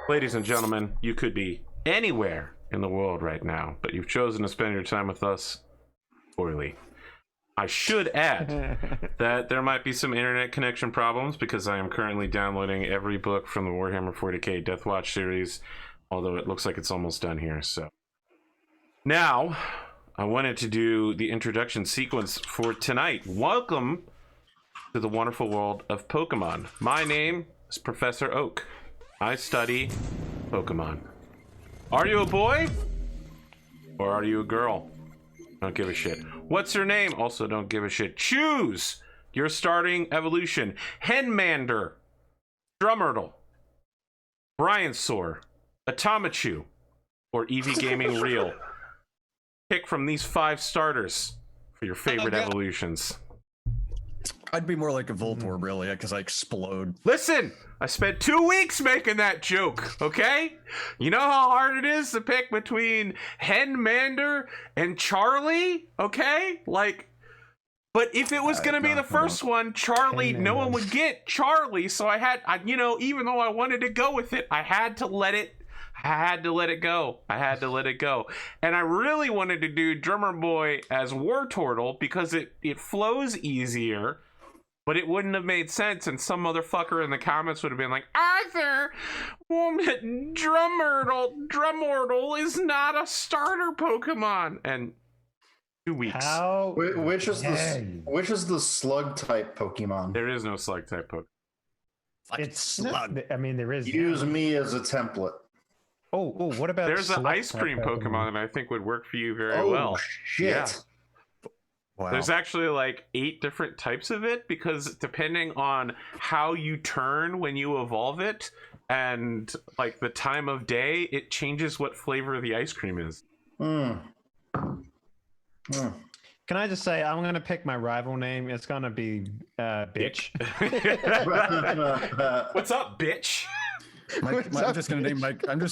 Ladies and gentlemen, you could be anywhere in the world right now, but you've chosen to spend your time with us poorly. I should add that there might be some internet connection problems because I am currently downloading every book from the Warhammer 40k Deathwatch series, although it looks like it's almost done here. So now I wanted to do the introduction sequence for tonight. Welcome to the wonderful world of Pokemon. My name is Professor Oak. I study Pokemon. Are you a boy? Or are you a girl? Don't give a shit. What's your name? Also don't give a shit. Choose your starting evolution. Henmander, Drumurboy, Bryansaur, Atomikspoon, or APGamingREAL. Pick from these 5 starters for your favorite evolutions. I'd be more like a Voltorb, really, because I explode. Listen, I spent 2 weeks making that joke, okay? You know how hard it is to pick between Henmander and Charlie, okay? Like, but if it was gonna be the first one, Charlie, no one would get Charlie, so I had, even though I wanted to go with it, I had to let it go. And I really wanted to do Drumurboy as Wartortle because it flows easier. But it wouldn't have made sense, and some motherfucker in the comments would have been like, Arthur, Drumurboy is not a starter Pokemon. And 2 weeks. Which is the slug type Pokemon? There is no slug type Pokemon. It's slug. I mean, there is. Use me as a template. Oh, what about? There's an ice cream Pokemon that I think would work for you very well. Shit. Yeah. Wow. There's actually like 8 different types of it because depending on how you turn when you evolve it and like the time of day, it changes what flavor the ice cream is. Can I just say I'm gonna pick my rival name? It's gonna be bitch. What's up, bitch? I'm just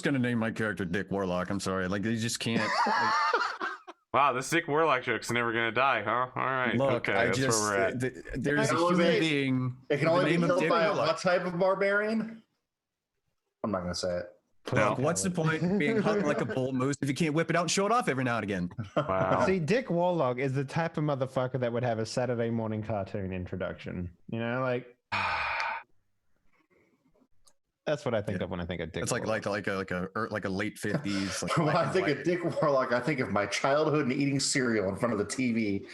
gonna name my character Dick Warlock. I'm sorry, like you just can't. Wow, this Dick Warlock joke's never gonna die, huh? All right, Look, okay, that's where we're at. There's a human being. It can only be killed by Warlock. what type of barbarian? I'm not gonna say it. Look, what's the point of being hung like a bull moose if you can't whip it out and show it off every now and again? Wow. See, Dick Warlock is the type of motherfucker that would have a Saturday morning cartoon introduction. You know, like that's what I think of when I think of Dick. It's Warlock. like a late 50s. Like When I think of Dick Warlock, I think of my childhood and eating cereal in front of the TV.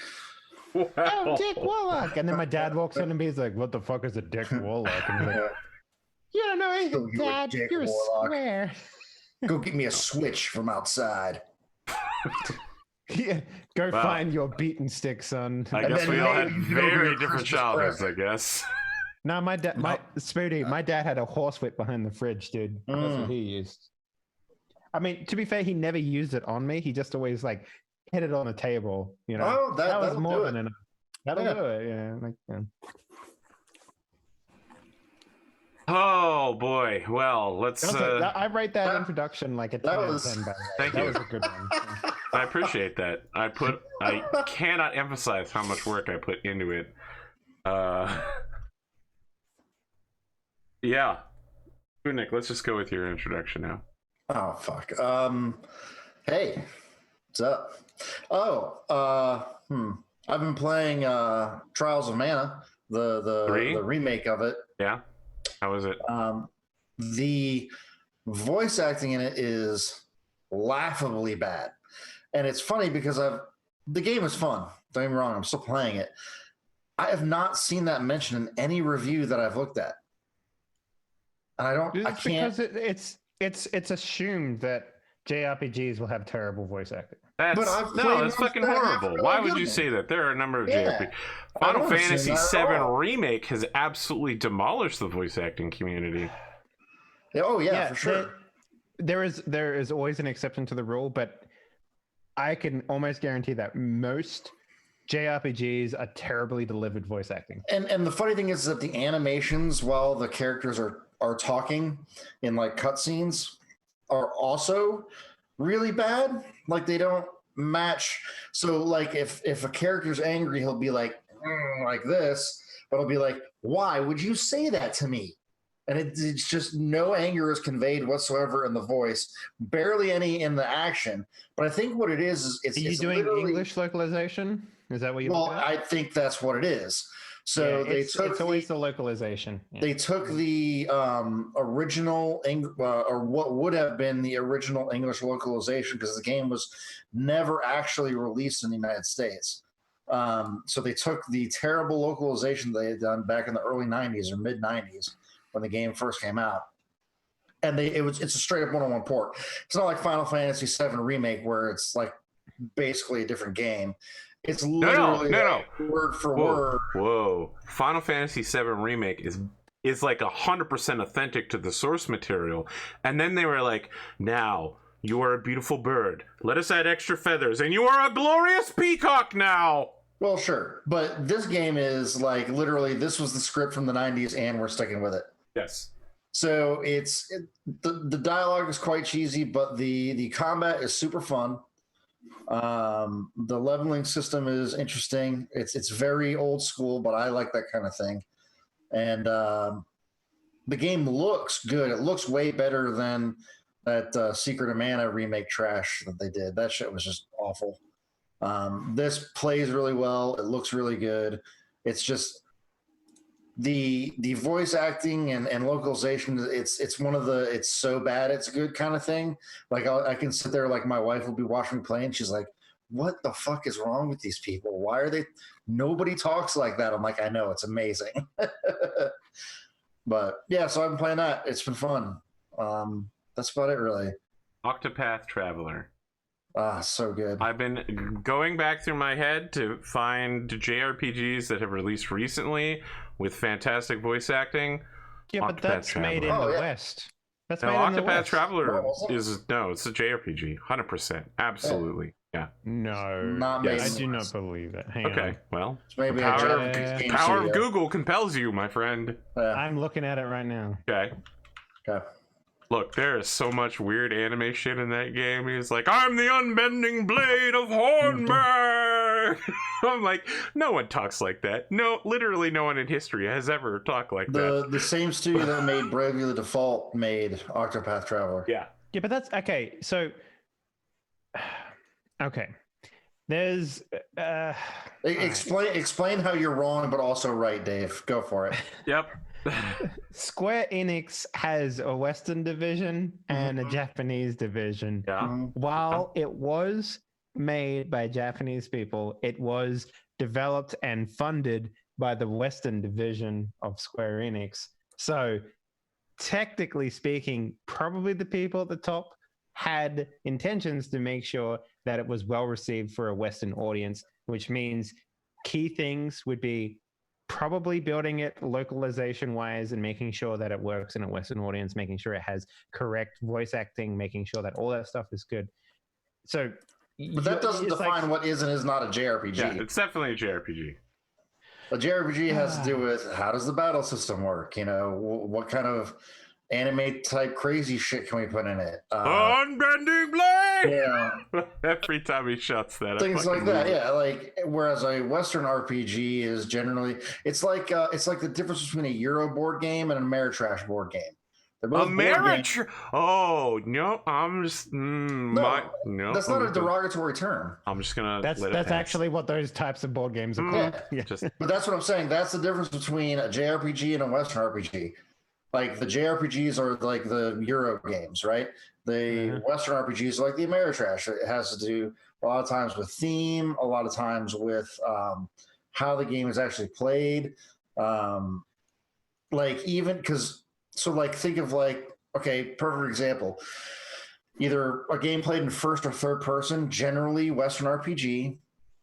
Wow. Oh, Dick Warlock! And then my dad walks in and he's like, "What the fuck is a Dick Warlock?" And he's like, "You don't know anything, You're a Dad. Dick You're a Warlock." square." Go get me a switch from outside. Yeah, go Wow. find your beating stick, son. I And guess then we all had maybe you can open very your different Christmas childhoods, present. I guess. No, my dad, Spoody, my dad had a horsewhip behind the fridge, dude. That's what he used. I mean, to be fair, he never used it on me. He just always like hit it on the table. You know, Oh, that was that'll more do than it. enough. That'll Yeah. do it. Yeah. Like, yeah. Oh boy. Well, let's. I rate that introduction like a 10 out of 10. By the way. Thank That you. was a good one. I appreciate that. I cannot emphasize how much work I put into it. Yeah. Spootnik, let's just go with your introduction now. Oh fuck. Hey, what's up? I've been playing Trials of Mana, the remake of it. Yeah. How is it? The voice acting in it is laughably bad, and it's funny because the game is fun. Don't get me wrong, I'm still playing it. I have not seen that mentioned in any review that I've looked at, and I can't. Because it's assumed that JRPGs will have terrible voice acting. That's fucking horrible. Why would you say that? There are a number of JRPGs. Final Fantasy VII Remake has absolutely demolished the voice acting community. Oh yeah, for sure. There is always an exception to the rule, but I can almost guarantee that most JRPGs are terribly delivered voice acting. And the funny thing is that the animations while the characters are talking in like cutscenes are also really bad. Like they don't match. So like if a character's angry, he'll be like this, but he'll be like, "Why would you say that to me?" And it's just no anger is conveyed whatsoever in the voice, barely any in the action. But I think what it is Are you doing English localization? Is that what you're looking at? I think that's what it is. So yeah, it's always the localization. Yeah. They took the original or what would have been the original English localization, because the game was never actually released in the United States. So they took the terrible localization they had done back in the early 90s or mid 90s when the game first came out. And it's a straight up one-on-one port. It's not like Final Fantasy VII Remake where it's like basically a different game. It's literally no. word for word. Whoa. Final Fantasy VII Remake is like 100% authentic to the source material. And then they were like, now you are a beautiful bird. Let us add extra feathers, and you are a glorious peacock now. Well, sure. But this game is like literally this was the script from the 90s and we're sticking with it. Yes. So the dialogue is quite cheesy, but the combat is super fun. The leveling system is interesting. It's very old school, but I like that kind of thing. And the game looks good. It looks way better than that Secret of Mana remake trash that they did. That shit was just awful. This plays really well. It looks really good. It's just the voice acting and localization. It's one of the it's so bad it's good kind of thing. Like I can sit there, like my wife will be watching me play and she's like, what the fuck is wrong with these people? Why are they? Nobody talks like that. I'm like, I know, it's amazing. But yeah, so I've been playing that. It's been fun. That's about it, really. Octopath Traveler. So good. I've been going back through my head to find JRPGs that have released recently with fantastic voice acting. Yeah, but that's made in the West. That's made in the Octopath West. Traveler it's a JRPG, 100%, absolutely. Yeah. No, Not yes. made I do not believe that. Hang Okay, on. well, Maybe the power of Google compels you, my friend. I'm looking at it right now. Okay. Okay. Look, there is so much weird anime shit in that game. He's like, I'm the unbending blade of Hornberg. I'm like, no one talks like that. No, literally no one in history has ever talked like that. The same studio that made Bravely the Default made Octopath Traveler. Yeah. Yeah, but that's okay. So, okay, there's Explain how you're wrong, but also right, Dave. Go for it. Yep. Square Enix has a Western division and a Japanese division. Yeah. While it was made by Japanese people, it was developed and funded by the Western division of Square Enix. So, technically speaking, probably the people at the top had intentions to make sure that it was well received for a Western audience, which means key things would be probably building it localization wise and making sure that it works in a Western audience, making sure it has correct voice acting, making sure that all that stuff is good. So, but that doesn't define what is and is not a JRPG. Yeah, it's definitely a JRPG. A JRPG has to do with how does the battle system work? You know, what kind of anime type crazy shit can we put in it? Unbending blade. Yeah. Every time he shuts that, Things like that. Yeah, like whereas a Western RPG is generally it's like the difference between a Euro board game and an Ameritrash board game. They're both Ameritrash. Oh no, I'm just no. That's not a derogatory term. I'm just gonna. That's actually what those types of board games are called. Yeah. But that's what I'm saying. That's the difference between a JRPG and a Western RPG. Like the JRPGs are like the Euro games, right? The Western RPGs are like the Ameritrash. It has to do a lot of times with theme, a lot of times with how the game is actually played. Like even because think of perfect example. Either a game played in first or third person, generally Western RPG.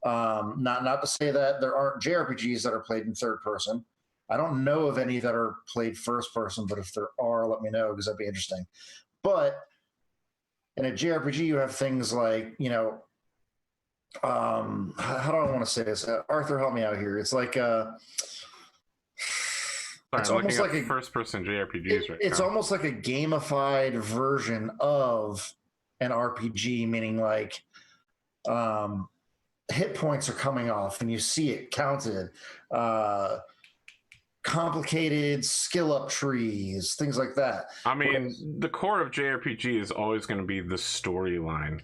Not to say that there aren't JRPGs that are played in third person. I don't know of any that are played first person, but if there are, let me know because that'd be interesting. But in a JRPG, you have things like, how do I want to say this? Arthur, help me out here. It's like it's almost like a first-person JRPGs right now. It's almost like a gamified version of an RPG, meaning like hit points are coming off and you see it counted. complicated skill up trees, things like that. I mean, the core of JRPG is always going to be the storyline.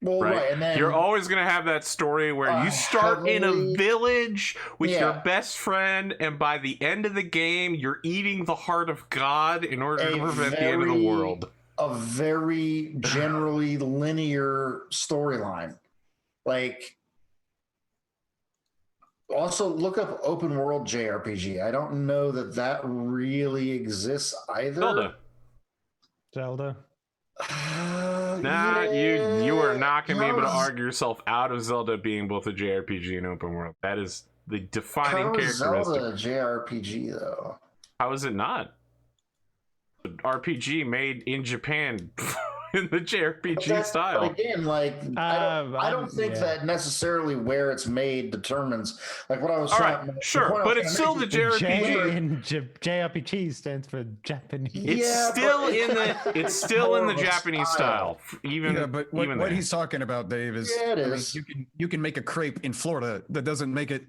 Well, right, and then you're always going to have that story where you start in a village with your best friend, and by the end of the game, you're eating the heart of God in order to prevent the end of the world. A very generally linear storyline. Like, also look up open world JRPG. I don't know that really exists either. Zelda. Nah, you are not going to be able to argue yourself out of Zelda being both a JRPG and open world. That is the defining characteristic. How is Zelda a JRPG though? How is it not? An RPG made in Japan in the JRPG style. But again, like I don't think that necessarily where it's made determines. Like what I was trying. Sure, but it's still the JRPG. J in JRPG stands for Japanese. It's still in the Japanese style. But what he's talking about, Dave, is, you can make a crepe in Florida that doesn't make it.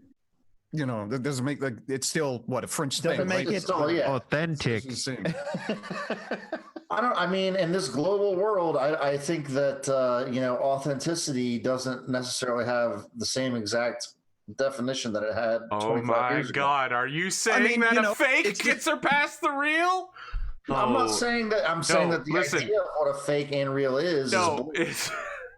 That doesn't make it's still a French thing. Doesn't make it authentic. I mean, in this global world, I think that authenticity doesn't necessarily have the same exact definition that it had. Oh my God! Are you saying that a fake can surpass the real? I'm not saying that. I'm saying that the idea of what a fake and real is.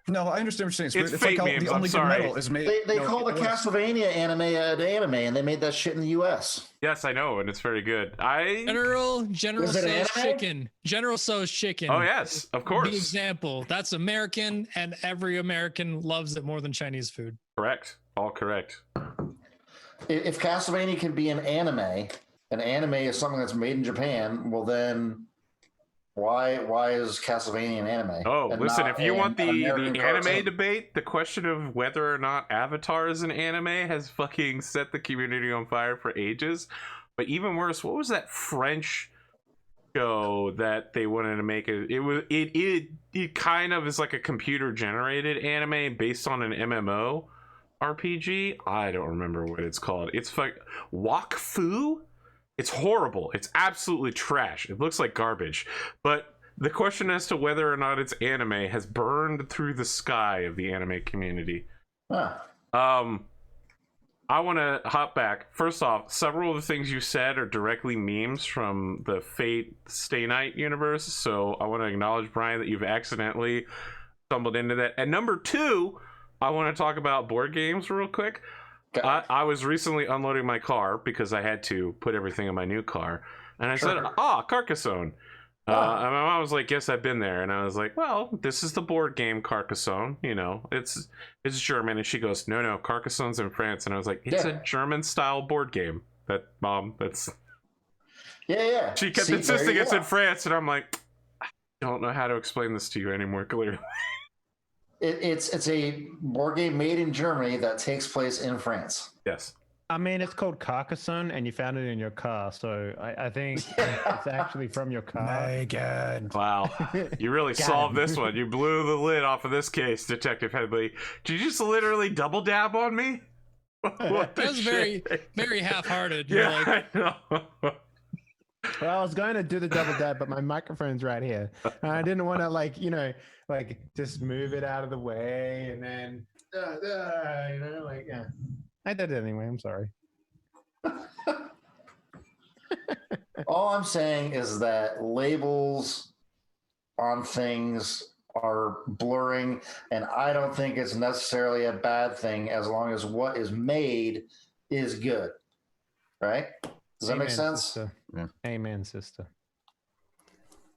No, I understand what you're saying. It's fake memes. The only good metal is made. They call the Castlevania anime an anime, and they made that shit in the U.S. Yes, I know, and it's very good. General Tso's chicken. General Tso's chicken. Oh yes, of course. The example. That's American, and every American loves it more than Chinese food. Correct. All correct. If Castlevania can be an anime is something that's made in Japan, well then. Why is Castlevania an anime? Oh, listen, if you want the anime debate, the question of whether or not Avatar is an anime has fucking set the community on fire for ages. But even worse, what was that French show that they wanted to make? It kind of is like a computer generated anime based on an MMO RPG. I don't remember what it's called. It's like Wakfu. It's horrible. It's absolutely trash. It looks like garbage. But the question as to whether or not it's anime has burned through the sky of the anime community. Huh. I want to hop back. First off, several of the things you said are directly memes from the Fate Stay Night universe. So I want to acknowledge, Brian, that you've accidentally stumbled into that. And number two, I want to talk about board games real quick. I was recently unloading my car because I had to put everything in my new car, and I said, Carcassonne. And my mom was like, yes, I've been there. And I was like, well, this is the board game Carcassonne, it's German. And she goes, no, Carcassonne's in France. And I was like, it's a German style board game. That's she kept insisting it's in France, and I'm like, I don't know how to explain this to you anymore clearly. It's a board game made in Germany that takes place in France. Yes. I mean, it's called Carcassonne, and you found it in your car, so I think it's actually from your car. My God. Wow. You really solved this one. You blew the lid off of this case, Detective Henley. Did you just literally double dab on me? That was very, very half-hearted. Yeah, I know. Well, I was going to do the double dab, but my microphone's right here. And I didn't want to, just move it out of the way and then, I did it anyway. I'm sorry. All I'm saying is that labels on things are blurring, and I don't think it's necessarily a bad thing as long as what is made is good. Right? Does that make sense? Sister. Yeah. Amen, sister.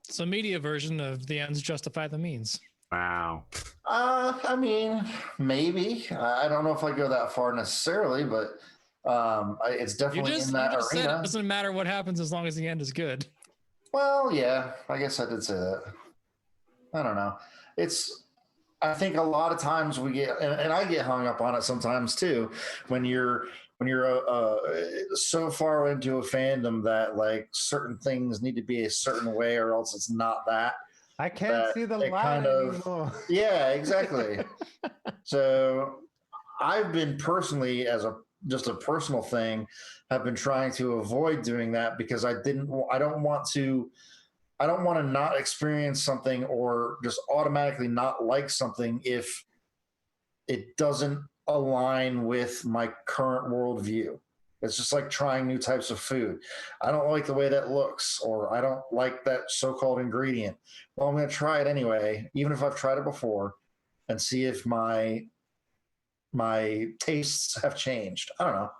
It's a media version of the ends justify the means. Wow. I mean, maybe. I don't know if I go that far necessarily, but it's definitely in that arena. Said it doesn't matter what happens as long as the end is good. Well, yeah, I guess I did say that. I don't know. I think a lot of times we get, and I get hung up on it sometimes too, when you're so far into a fandom that like certain things need to be a certain way or else it's not that. I can't see the light anymore. Yeah, exactly. So I've been personally, as a just a personal thing, have been trying to avoid doing that because I don't want to not experience something or just automatically not like something if it doesn't align with my current worldview. It's just like trying new types of food. I don't like the way that looks, or I don't like that so-called ingredient. Well, I'm going to try it anyway, even if I've tried it before, and see if my tastes have changed. I don't know.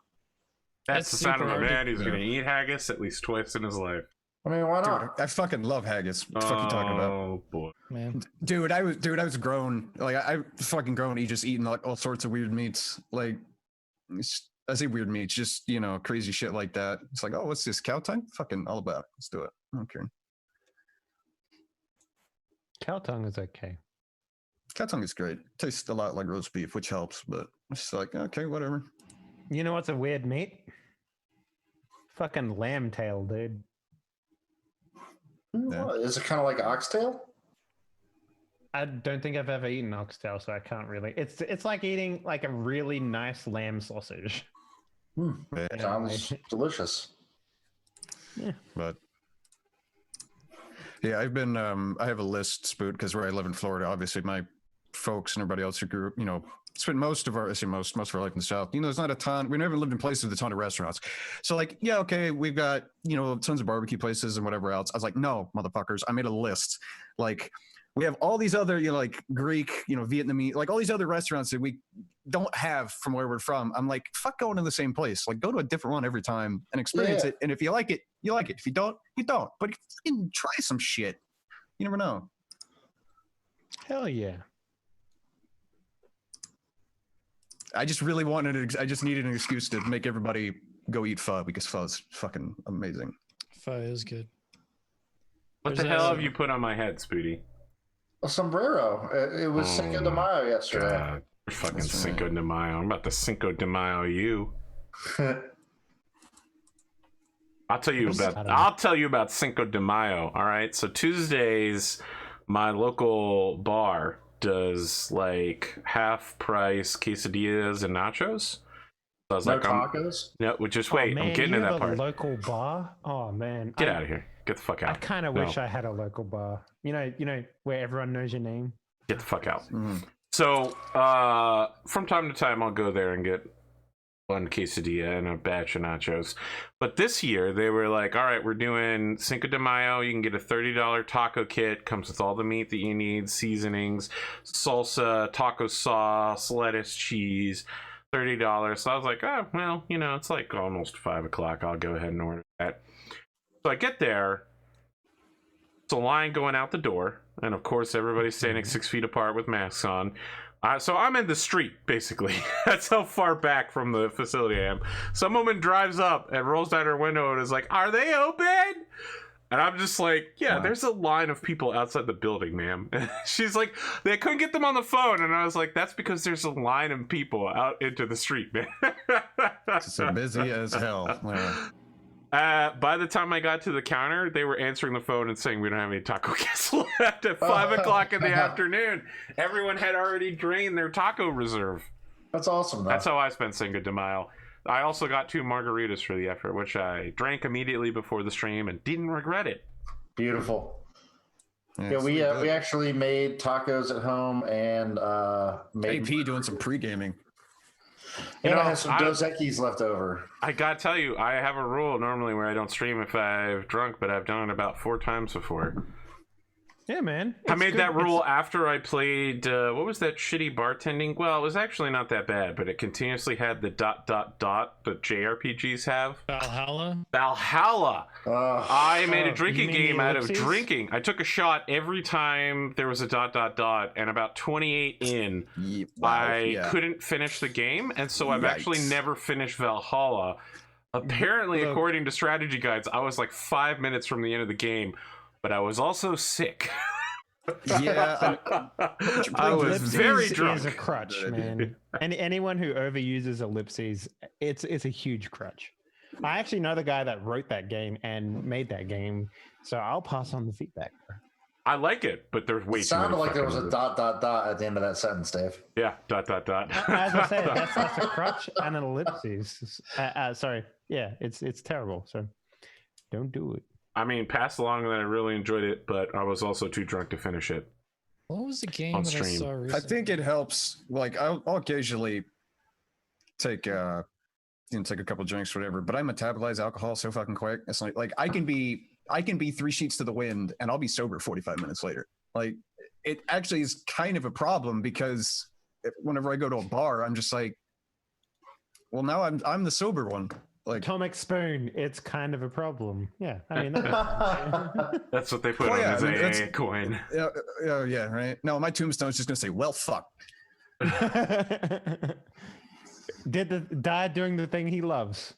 That's the sound of a man who's going to eat haggis at least twice in his life. I mean, why not? Dude, I fucking love haggis. What the fuck are you talking about? Oh boy, man. Dude, I was grown. Like I fucking grown. Just eating like all sorts of weird meats. Like I say weird meats, just crazy shit like that. It's like, oh, what's this, cow tongue? Fucking all about it. Let's do it. I don't care. Cow tongue is okay. Cow tongue is great. Tastes a lot like roast beef, which helps, but it's just like, okay, whatever. You know what's a weird meat? Fucking lamb tail, dude. Yeah. Is it kind of like oxtail? I don't think I've ever eaten oxtail, so I can't really. It's like eating like a really nice lamb sausage. Sounds delicious. Yeah, but yeah, I've been. I have a list, Spoot, because where I live in Florida, obviously my folks and everybody else who grew, spent most of our life in the South. There's not a ton. We never lived in places with a ton of restaurants. So like, yeah, okay, we've got tons of barbecue places and whatever else. I was like, no, motherfuckers, I made a list. Like, we have all these other, like Greek, Vietnamese, like all these other restaurants that we don't have from where we're from. I'm like, fuck going to the same place. Like, go to a different one every time and experience it. And if you like it, you like it. If you don't, you don't. But if you can try some shit, you never know. hell yeah. I just really I just needed an excuse to make everybody go eat pho because pho is fucking amazing. Pho is good. What the hell have you put on my head, Spooty? A sombrero. It was Cinco de Mayo yesterday. God. Fucking Cinco de Mayo. I'm about to Cinco de Mayo you. I'll tell you about Cinco de Mayo. All right. So Tuesdays, my local bar does like half price quesadillas and nachos. So I was tacos? No, just wait. Man, I'm getting to that part. Local bar? Oh man. Get out of here. Get the fuck out. I kind of wish I had a local bar. You know where everyone knows your name. Get the fuck out. So from time to time I'll go there and get one quesadilla and a batch of nachos. But this year they were like, all right, we're doing Cinco de Mayo. You can get a $30 taco kit. Comes with all the meat that you need, seasonings, salsa, taco sauce, lettuce, cheese, $30. So I was like, oh, well, it's like almost 5 o'clock. I'll go ahead and order that. So I get there. It's a line going out the door. And of course, everybody's standing 6 feet apart with masks on. So I'm in the street, basically. That's how far back from the facility I am. Some woman drives up and rolls down her window and is like, are they open? And I'm just like, yeah, there's a line of people outside the building, ma'am. She's like, they couldn't get them on the phone. And I was like, that's because there's a line of people out into the street, man. So busy as hell. Yeah. By the time I got to the counter, they were answering the phone and saying we don't have any taco kits left at 5 o'clock in the afternoon. Everyone had already drained their taco reserve. That's awesome, though. That's how I spent Cinco de Mayo. I also got 2 margaritas for the effort, which I drank immediately before the stream and didn't regret it. Beautiful. Yeah, we actually made tacos at home and AP doing some pre-gaming. And I have some Dos Equis left over. I gotta tell you, I have a rule normally where I don't stream if I've drunk, but I've done it about 4 times before. Yeah, man. I made that rule after I played, what was that shitty bartending? Well, it was actually not that bad, but it continuously had the ... that JRPGs have. Valhalla! I made a drinking game out of drinking. I took a shot every time there was a ... and about 28 in, I couldn't finish the game, and so I've actually never finished Valhalla. Apparently, according to strategy guides, I was like 5 minutes from the end of the game, but I was also sick. Yeah, I was very drunk. Is a crutch, man. And anyone who overuses ellipses, it's a huge crutch. I actually know the guy that wrote that game and made that game, so I'll pass on the feedback. I like it, but there's way It too sounded many like there was fucking- a ... at the end of that sentence, Dave. Yeah, ... As I said, that's a crutch and an ellipses. Sorry. Yeah, it's terrible. So don't do it. I mean, passed along that I really enjoyed it, but I was also too drunk to finish it. What was the game On that I stream. saw I recently? think it helps. Like I'll occasionally take take a couple drinks, whatever. But I metabolize alcohol so fucking quick. It's like I can be 3 sheets to the wind and I'll be sober 45 minutes later. Like it actually is kind of a problem because whenever I go to a bar, I'm just like, well, now I'm the sober one. Like Atomikspoon, it's kind of a problem. Yeah, I mean, That's what they put Oh, on yeah, his I mean, AA that's- coin. yeah, right. No, my tombstone's just gonna say, well, fuck. died doing the thing he loves. ...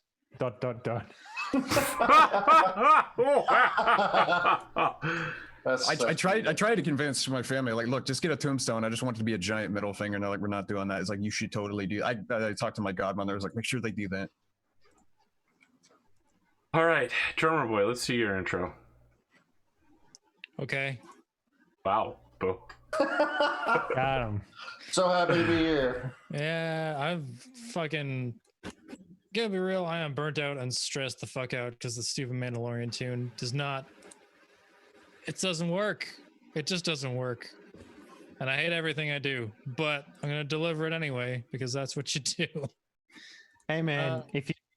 That's I tried to convince my family, like, look, just get a tombstone. I just want it to be a giant middle finger. And they're like, we're not doing that. It's like, you should totally do. I talked to my godmother. I was like, make sure they do that. All right, Drumurboy, let's see your intro. Okay. Wow. Bo. Got him. So happy to be here. Yeah, I've fucking. Gotta be real, I am burnt out and stressed the fuck out because the stupid Mandalorian tune does not. It doesn't work. It just doesn't work. And I hate everything I do, but I'm gonna deliver it anyway because that's what you do. Hey man,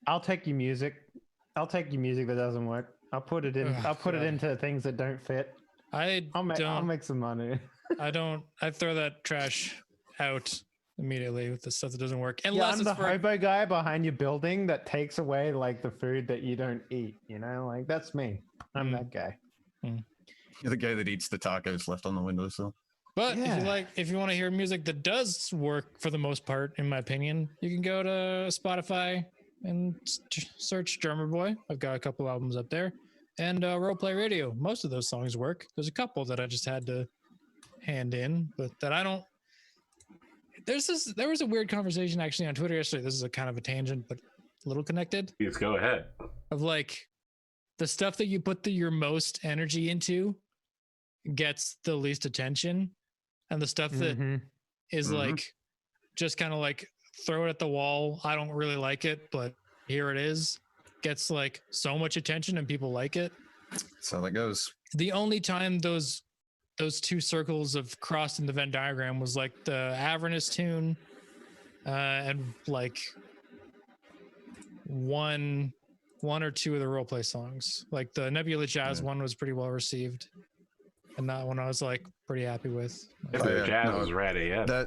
I'll take your music. I'll take your music that doesn't work. I'll put it in. Oh, I'll put it God. into things that don't fit. I I'll don't. make some money. I don't. I throw that trash out immediately with the stuff that doesn't work. Yeah, Unless I'm it's the for hobo guy behind your building that takes away like the food that you don't eat. You know, like that's me. I'm that guy. You're the guy that eats the tacos left on the windowsill. But Yeah. if you want to hear music that does work for the most part, in my opinion, you can go to Spotify and search Drumurboy. I've got a couple albums up there, and Roleplay Radio. Most of those songs work. There's a couple that I just had to hand in, but that I don't. There was a weird conversation actually on Twitter yesterday. This is a kind of a tangent, but a little connected. Please go ahead. Of like the stuff that you put your most energy into gets the least attention, and the stuff that Mhm. is like just kind of like throw it at the wall. I don't really like it, but here it is. Gets like so much attention and people like it. That's how that goes. The only time those two circles have crossed in the Venn diagram was like the Avernus tune and like one or two of the roleplay songs. Like the Nebula Jazz one was pretty well received, and that one I was like pretty happy with. If Oh, the yeah, jazz no, was ready, yeah.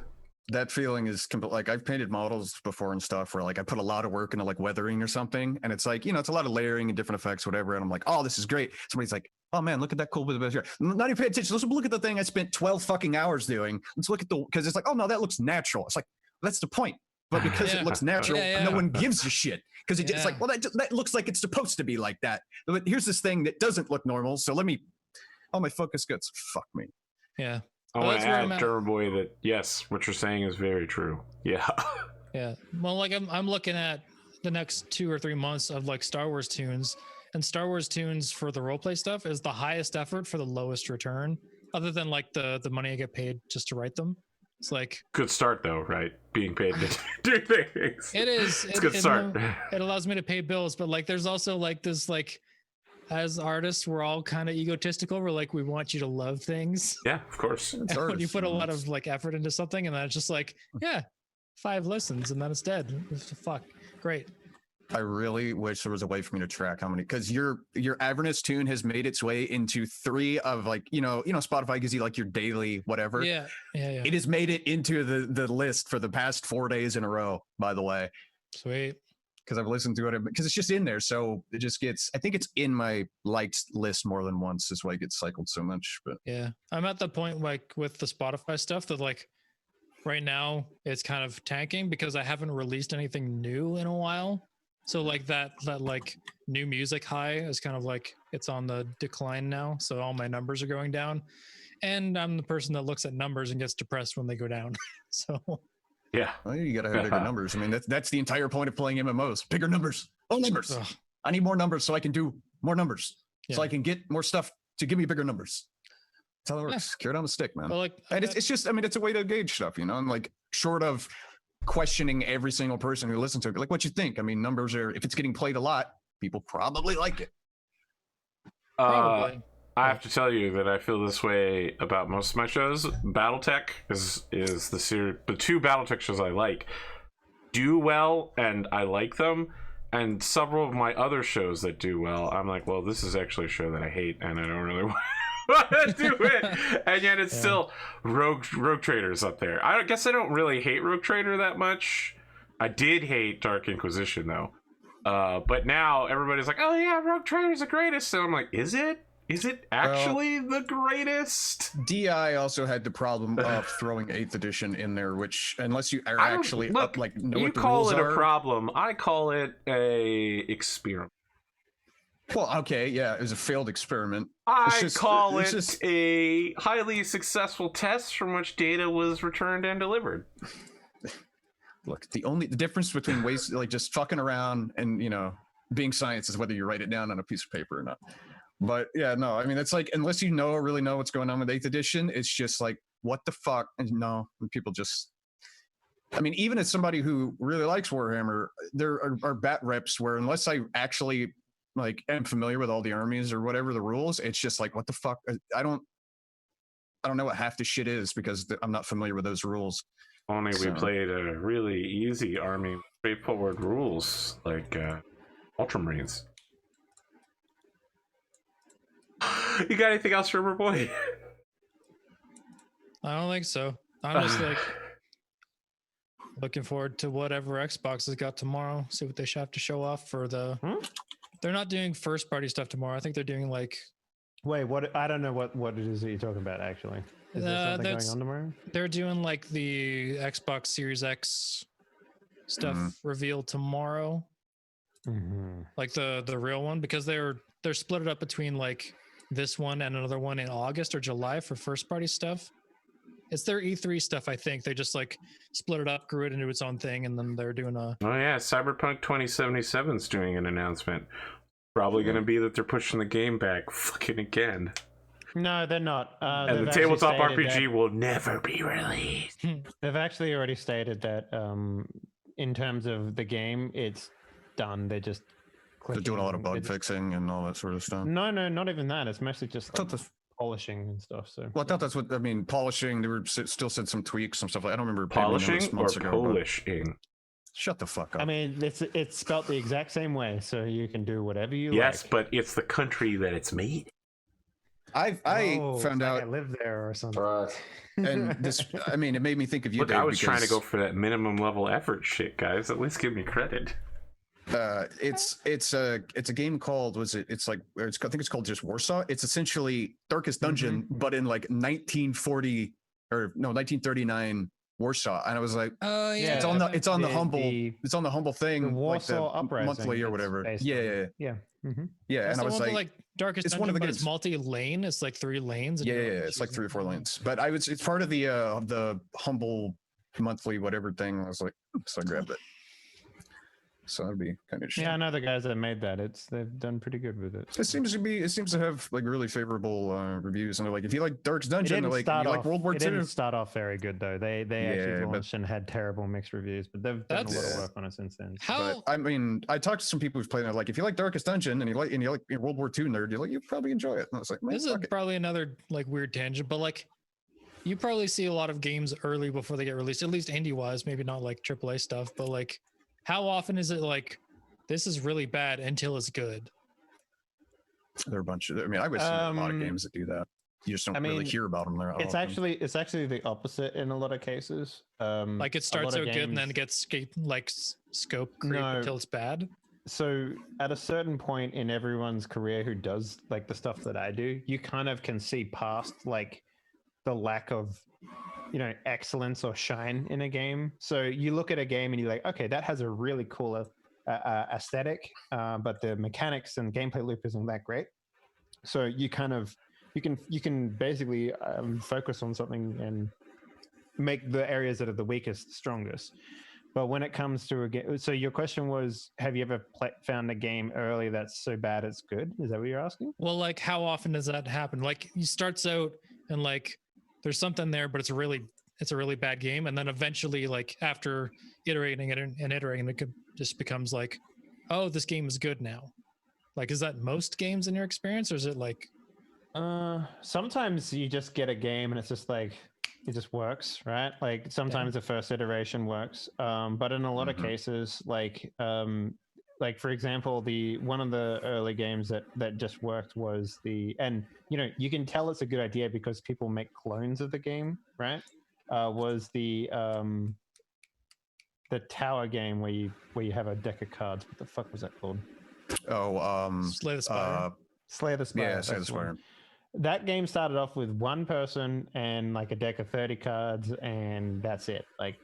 That feeling is like I've painted models before and stuff where like I put a lot of work into like weathering or something, and it's like, it's a lot of layering and different effects, whatever. And I'm like, oh, this is great. Somebody's like, oh man, look at that cool bit of here. Not even pay attention. Let's look at the thing I spent 12 fucking hours doing. Let's look at because it's like, oh no, that looks natural. It's like, that's the point. But because Yeah. it looks natural, Yeah. no one gives a shit. Because it's Yeah. like, well, that looks like it's supposed to be like that. But here's this thing that doesn't look normal. So my focus gets, fuck me. Yeah. I Well, want to that's where add, I'm at. Drumurboy, that yes, what you're saying is very true. Yeah. Yeah. Well, like I'm looking at the next 2 or 3 months of like Star Wars tunes, and Star Wars tunes for the roleplay stuff is the highest effort for the lowest return, other than like the money I get paid just to write them. It's like Good start though, right? Being paid to do things. it is. It's a good start. It allows me to pay bills, but like there's also like this like as artists we're all kind of egotistical. We're like we want you to love things. Yeah, of course. It's When you artists, put a man. lot of like effort into something, and then it's just like, yeah, 5 listens, and then it's dead. Fuck, great. I really wish there was a way for me to track how many, because your Avernus tune has made its way into 3 of like, Spotify gives you like your daily whatever. Yeah. It has made it into the list for the past 4 days in a row, by the way, Sweet. because I've listened to it because it's just in there. So it just I think it's in my liked list more than once. That's why it gets cycled so much. But Yeah, I'm at the point like with the Spotify stuff that like right now it's kind of tanking because I haven't released anything new in a while. So like that like new music high is kind of like it's on the decline now. So all my numbers are going down, and I'm the person that looks at numbers and gets depressed when they go down. So Yeah. well, you got to have bigger numbers. I mean, that's the entire point of playing MMOs. Bigger numbers. Oh, numbers. ugh, I need more numbers so I can do more numbers. So Yeah. I can get more stuff to give me bigger numbers. That's how it works. Carrot on a stick, man. But like, And it's just, I mean, it's a way to gauge stuff, you know, and like short of questioning every single person who listens to it, like what you think. I mean, numbers are, if it's getting played a lot, people probably like it. probably. I have to tell you that I feel this way about most of my shows. BattleTech is the two BattleTech shows I like do well, and I like them. And several of my other shows that do well, I'm like, well, this is actually a show that I hate, and I don't really want to do it. And yet it's still Rogue Trader's up there. I guess I don't really hate Rogue Trader that much. I did hate Dark Inquisition though. But now everybody's like, oh yeah, Rogue Trader's the greatest. So I'm like, is it? Is it actually the greatest? DI also had the problem of throwing 8th edition in there, which unless you are actually know you what the call rules it are. a problem. I call it a experiment. Well, okay, yeah, it was a failed experiment. I call it a highly successful test from which data was returned and delivered. Look, the difference between like just fucking around and being science is whether you write it down on a piece of paper or not. But yeah, no, I mean, it's like, unless you really know what's going on with 8th edition, it's just like, what the fuck? And no, and people just, I mean, even as somebody who really likes Warhammer, there are bat reps where unless I actually like am familiar with all the armies or whatever the rules, it's just like, what the fuck? I don't know what half the shit is because I'm not familiar with those rules. Only we played a really easy army, straightforward rules like Ultramarines. You got anything else, Drumurboy? I don't think so. I'm just like looking forward to whatever Xbox has got tomorrow. See what they have to show off for the. They're not doing first party stuff tomorrow. I think they're doing like. Wait, what? I don't know what it is that you're talking about. Actually, is there something going on tomorrow? They're doing like the Xbox Series X stuff revealed tomorrow. Like the real one, because they're split it up between like this one and another one in August or July for first party stuff. It's their E3 stuff, I think. They just like split it up, grew it into its own thing, and then they're doing a. Oh yeah, Cyberpunk 2077 is doing an announcement. Probably going to be that they're pushing the game back fucking again. No, they're not. And the tabletop RPG will never be released. They've actually already stated that in terms of the game, it's done. They're just. They're doing a lot of bug fixing and all that sort of stuff. No, not even that. It's mostly just like polishing and stuff. So, well, I thought that's what I mean. Polishing. They were still said some tweaks, some stuff. I don't remember polishing or ago, polishing. Shut the fuck up. I mean, it's spelled the exact same way, so you can do whatever you like. Yes, but it's the country that it's made. I found out I live there or something. Right. And this, I mean, it made me think of you. Look, Dave, I was trying to go for that minimum level effort shit, guys. At least give me credit. It's a game called I think it's called just Warsaw. It's essentially Darkest Dungeon, but in like 1939 Warsaw. And I was like, oh yeah, it's on the humble thing, the Warsaw like the Uprising, monthly or whatever. Yeah. That's And I was like Darkest it's Dungeon, one of the but games. it's multi-lane. It's like 3 lanes. Yeah, it's like 3 or 4 lanes. But it's part of the humble monthly whatever thing. I was like, so I grabbed it. So that'd be kind of interesting. Yeah, I know the guys that made that. They've done pretty good with it. It seems to have like really favorable reviews, and they're like, if you like Darkest Dungeon, like you like World War II. It didn't start off very good though. They actually launched and had terrible mixed reviews, but they've done a lot of work on it since then. But I mean, I talked to some people who've played it. Like, if you like Darkest Dungeon and you like World War II nerd, you probably enjoy it. And I was like, this is probably another like weird tangent, but like you probably see a lot of games early before they get released, at least indie wise, maybe not like AAA stuff, but like how often is it like this is really bad until it's good? There are a bunch of. I mean, I would see a lot of games that do that. You just don't really hear about them there. It's actually the opposite in a lot of cases. Like it starts out good and then it gets scope creep until it's bad. So at a certain point in everyone's career who does like the stuff that I do, you kind of can see past like the lack of excellence or shine in a game. So you look at a game and you're like, okay, that has a really cool aesthetic, but the mechanics and gameplay loop isn't that great. So you can basically focus on something and make the areas that are the weakest strongest. But when it comes to a game, so your question was, have you ever found a game early that's so bad it's good? Is that what you're asking? Well, like how often does that happen? Like he starts out and like there's something there, but it's a really bad game. And then eventually, like after iterating it and iterating, it just becomes like, oh, this game is good now. Like, is that most games in your experience, or is it like? Sometimes you just get a game and it's just like it just works, right? Like sometimes the first iteration works, but in a lot of cases, like for example, one of the early games that just worked was and you can tell it's a good idea because people make clones of the game, right? Was the tower game where you have a deck of cards. What the fuck was that called? Slay the Spire. Slay the Spire. Yeah, Slay the Spire. That game started off with one person and like a deck of 30 cards, and that's it. Like,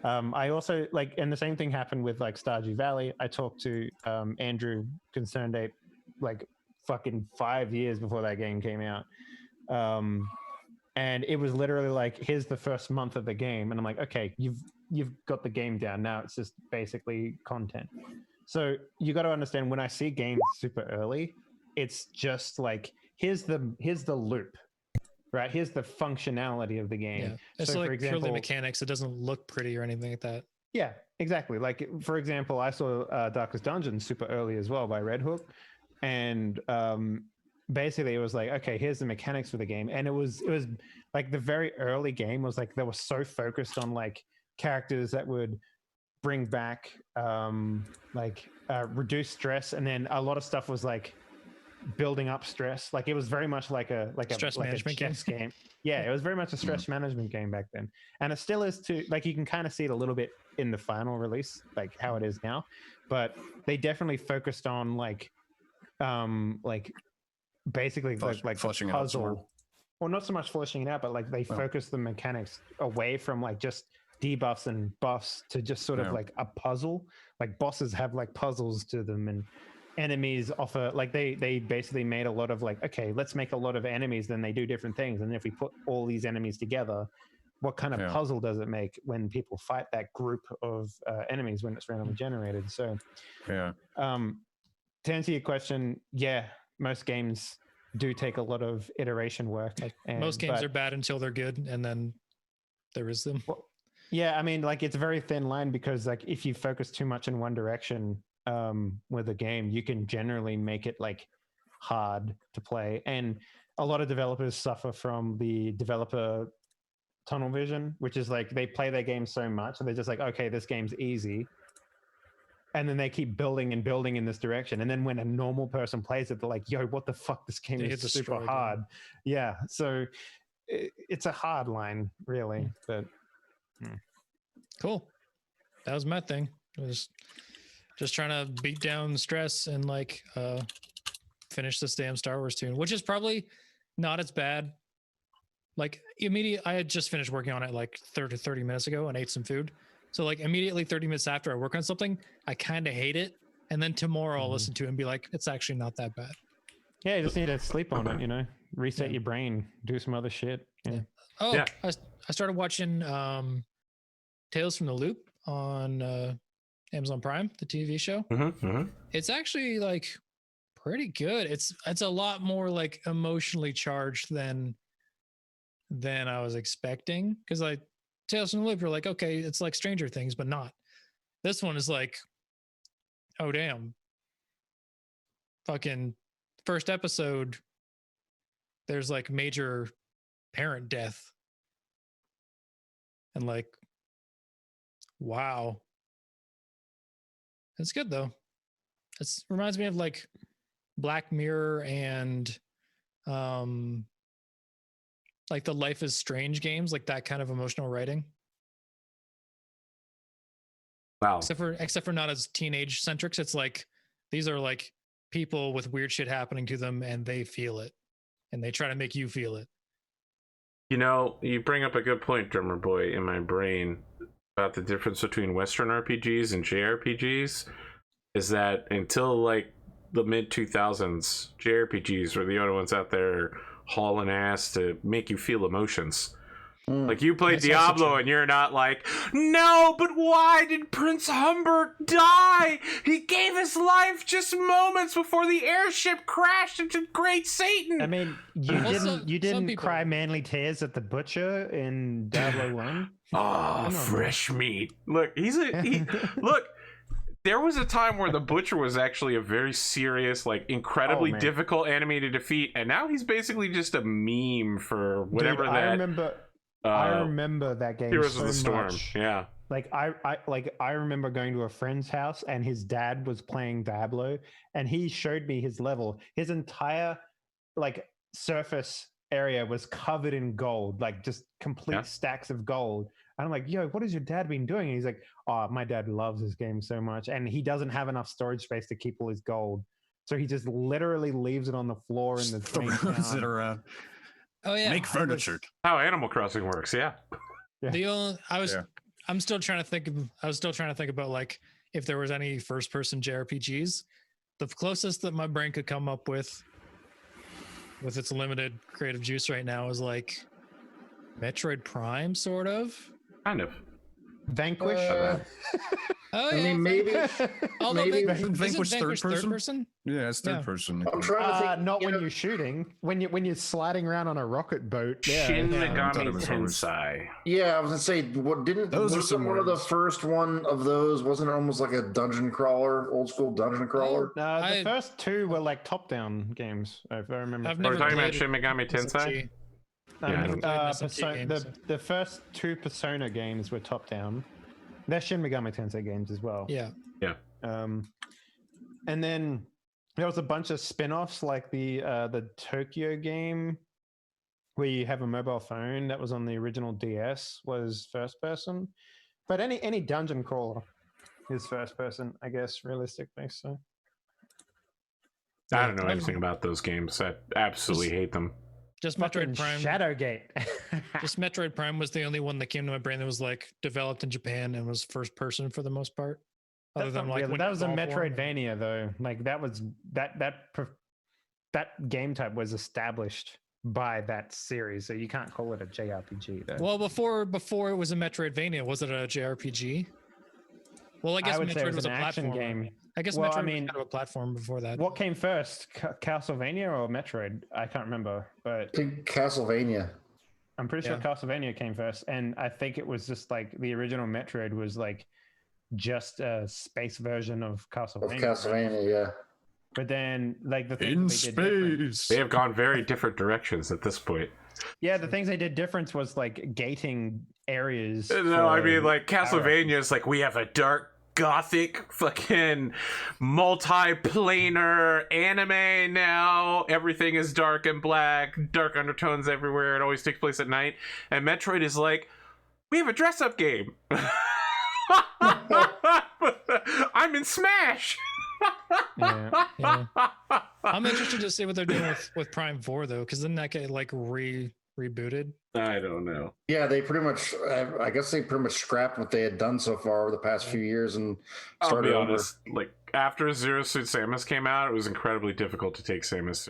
I also like, and the same thing happened with like Stardew Valley. I talked to Andrew Concerned Ape like fucking 5 years before that game came out. And it was literally like, here's the first month of the game, and I'm like, okay, you've got the game down. Now it's just basically content. So you got to understand, when I see games super early, it's just like, here's the loop, right? Here's the functionality of the game. Yeah. It's so like for example, purely mechanics. It doesn't look pretty or anything like that. Yeah, exactly. Like for example, I saw Darkest Dungeon super early as well by Red Hook, and basically it was like, okay, here's the mechanics for the game, and it was like the very early game was like they were so focused on like characters that would bring back reduce stress, and then a lot of stuff was like building up stress. Like it was very much like a stress management game. Yeah, it was very much a stress management game back then, and it still is too. Like you can kind of see it a little bit in the final release, like how it is now, but they definitely focused on basically like fleshing it out puzzle, more. or not so much fleshing it out, but like they focused the mechanics away from like just debuffs and buffs to just sort of like a puzzle. Like bosses have like puzzles to them, and enemies offer like they basically made a lot of like, okay, let's make a lot of enemies, then they do different things, and if we put all these enemies together, what kind of puzzle does it make when people fight that group of enemies when it's randomly generated? So to answer your question, most games do take a lot of iteration work. Most games are bad until they're good, and then there is them. Well, yeah, I mean, like it's a very thin line, because like if you focus too much in one direction with a game, you can generally make it like hard to play. And a lot of developers suffer from the developer tunnel vision, which is like they play their game so much and they're just like, okay, this game's easy. And then they keep building and building in this direction. And then when a normal person plays it, they're like, yo, what the fuck? This game is super hard. Yeah. So it's a hard line, really. But cool. That was my thing. It was just trying to beat down stress and like finish this damn Star Wars tune, which is probably not as bad. Like I had just finished working on it like 30 minutes ago and ate some food. So like immediately 30 minutes after I work on something, I kind of hate it. And then tomorrow I'll listen to it and be like, it's actually not that bad. Yeah, you just need to sleep on it, reset your brain, do some other shit. Yeah. Oh, yeah. I started watching Tales from the Loop on Amazon Prime, the TV show. It's actually like pretty good. It's a lot more like emotionally charged than I was expecting, because like Tales from the Loop, you're like, okay, it's like Stranger Things, but not. This one is like, oh damn, fucking first episode, there's like major parent death, and like, wow. It's good though. It reminds me of like Black Mirror and like the Life is Strange games, like that kind of emotional writing. Wow. Except for not as teenage centric. It's like these are like people with weird shit happening to them, and they feel it, and they try to make you feel it. You bring up a good point, Drumurboy, in my brain about the difference between Western RPGs and JRPGs. Is that until like the mid 2000s, JRPGs were the only ones out there hauling ass to make you feel emotions. Like you played That's also Diablo true. and you're not like, no, but why did Prince Humbert die? He gave his life just moments before the airship crashed into Great Satan. I mean, you Well, didn't people- cry manly tears at the butcher in Diablo 1? Oh, on, fresh meat. Look, look. There was a time where the Butcher was actually a very serious, like incredibly man. difficult enemy to defeat, and now he's basically just a meme for whatever Dude, that. I remember that game Heroes so of the Storm. much. Yeah. Like I remember going to a friend's house and his dad was playing Diablo and he showed me his level. His entire like surface area was covered in gold, like just complete stacks of gold. And I'm like, yo, what has your dad been doing? And he's like, oh, my dad loves this game so much. And he doesn't have enough storage space to keep all his gold. So he just literally leaves it on the floor in the Throws it around. Oh yeah. Make furniture. How Animal Crossing works, yeah. I'm still trying to think. I was still trying to think about like if there was any first-person JRPGs. The closest that my brain could come up with its limited creative juice right now is like Metroid Prime, sort of. Kind of. Vanquish. Oh I yeah, mean, maybe. Although maybe- isn't Vanquish Vanquish third person? Yeah, it's third Yeah. person. I'm trying to think. Not when you're shooting. When you're sliding around on a rocket boat. Yeah, Shin yeah. I thought it Megami was always- Tensei. Yeah, I was gonna say, what didn't Those are wasn't some one of the words. first one of those? Wasn't it almost like a dungeon crawler, old school dungeon crawler? The I- first two were like top-down games, if I remember. I've Are never we talking about played Shin Megami Tensei? SMT. Yeah, I don't- SMT games. The first two Persona games were top-down. They're Shin Megami Tensei games as well. Yeah. And then there was a bunch of spin-offs, like the Tokyo game, where you have a mobile phone that was on the original DS, was first person. But any dungeon crawler is first person, I guess, realistically. So I don't know anything about those games. I absolutely hate them. Just fucking Metroid Prime. Shadowgate. Just Metroid Prime was the only one that came to my brain that was like developed in Japan and was first person for the most part. Other That's than not like really- when that you was a evolve one. Metroidvania though. Like that was that game type was established by that series, so you can't call it a JRPG though. Well, before it was a Metroidvania, was it a JRPG? Well, I guess would say it Metroid was a an action platform game. I guess Well, Metroid I mean, was kind of a platform before that. What came first, Castlevania or Metroid? I can't remember, but I think Castlevania. I'm pretty sure Yeah. Castlevania came first, and I think it was just like the original Metroid was like just a space version of Castlevania. Of Castlevania, yeah. But then, like the In things they did different, space. They have gone very different directions at this point. yeah, the things they did different was like gating areas. No, I for mean, like power Castlevania is like we have a dark gothic fucking multi-planar anime now. Everything is dark and black, dark undertones everywhere. It always takes place at night. And Metroid is like, we have a dress-up game. I'm in Smash. Yeah. Yeah. I'm interested to see what they're doing with Prime 4 though, because then that get like rebooted. I don't know. Yeah, they pretty much, I guess they pretty much scrapped what they had done so far over the past few years and I'll started be over. honest. Like after Zero Suit Samus came out, it was incredibly difficult to take Samus.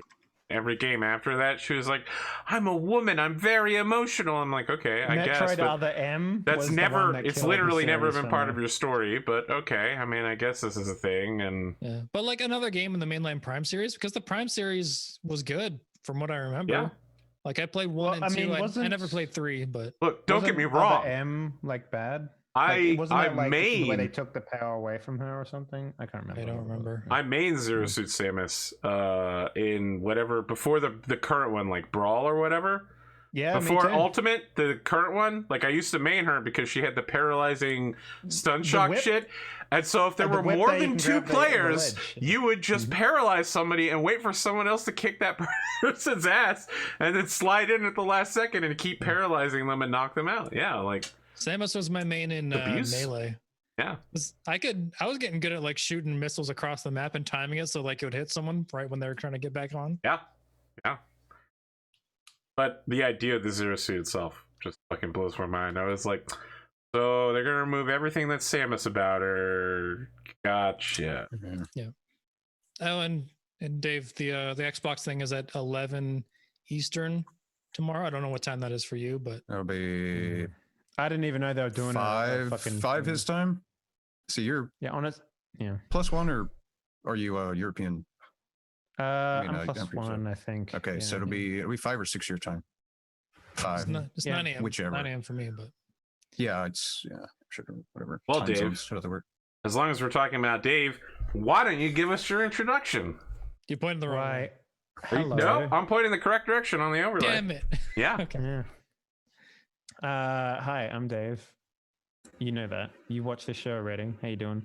Every game after that, she was like, "I'm a woman. I'm very emotional." I'm like, "Okay, I guess." Metroid But Other M. that's was the never. one that It's killed the literally never series been for part me. of your story. But okay, I mean, I guess this is a thing. And Yeah. But like another game in the mainline Prime series, because the Prime series was good from what I remember. Yeah. Like I played one Well, and I mean, two. I wasn't- never played three, but look, don't get Wasn't me Other wrong. M like bad? I Wasn't I that like main where they took the power away from her or something? I can't remember. I don't remember. I main Zero Suit Samus in whatever before the current one, like Brawl or whatever. Yeah, Before me too. Ultimate, the current one, like I used to main her because she had the paralyzing stun shock whip? shit. And so if there And the were whip more that you than can two grab the players, ledge. you would just paralyze somebody and wait for someone else to kick that person's ass and then slide in at the last second and keep paralyzing them and knock them out. Yeah, like Samus was my main in Abuse? Melee. yeah. 'Cause I was getting good at like shooting missiles across the map and timing it so like it would hit someone right when they were trying to get back on. Yeah. Yeah. But the idea of the Zero Suit itself just fucking blows my mind. I was like, so they're gonna remove everything that's Samus about her. Gotcha. Oh, and Dave, the Xbox thing is at 11 Eastern tomorrow. I don't know what time that is for you, but That'll be I didn't even know they were doing a fucking five his time. So you're Yeah, honest. Yeah. +1, or are you European? I'm I'm plus pretty sure. one, I think. Okay, Yeah, so it'll be 5 or 6 your time. 5. it's Yeah, 9 a.m. whichever. 9 a.m. for me, but Yeah, sure, whatever. Well, Time Dave. zones, how does that work? As long as we're talking about Dave, why don't you give us your introduction? you pointed the wrong way. Why? Hello. No, I'm pointing the correct direction on the overlay. Damn it. Yeah. Okay. Yeah. Hi, I'm Dave. You know that. You watch the show already. How you doing?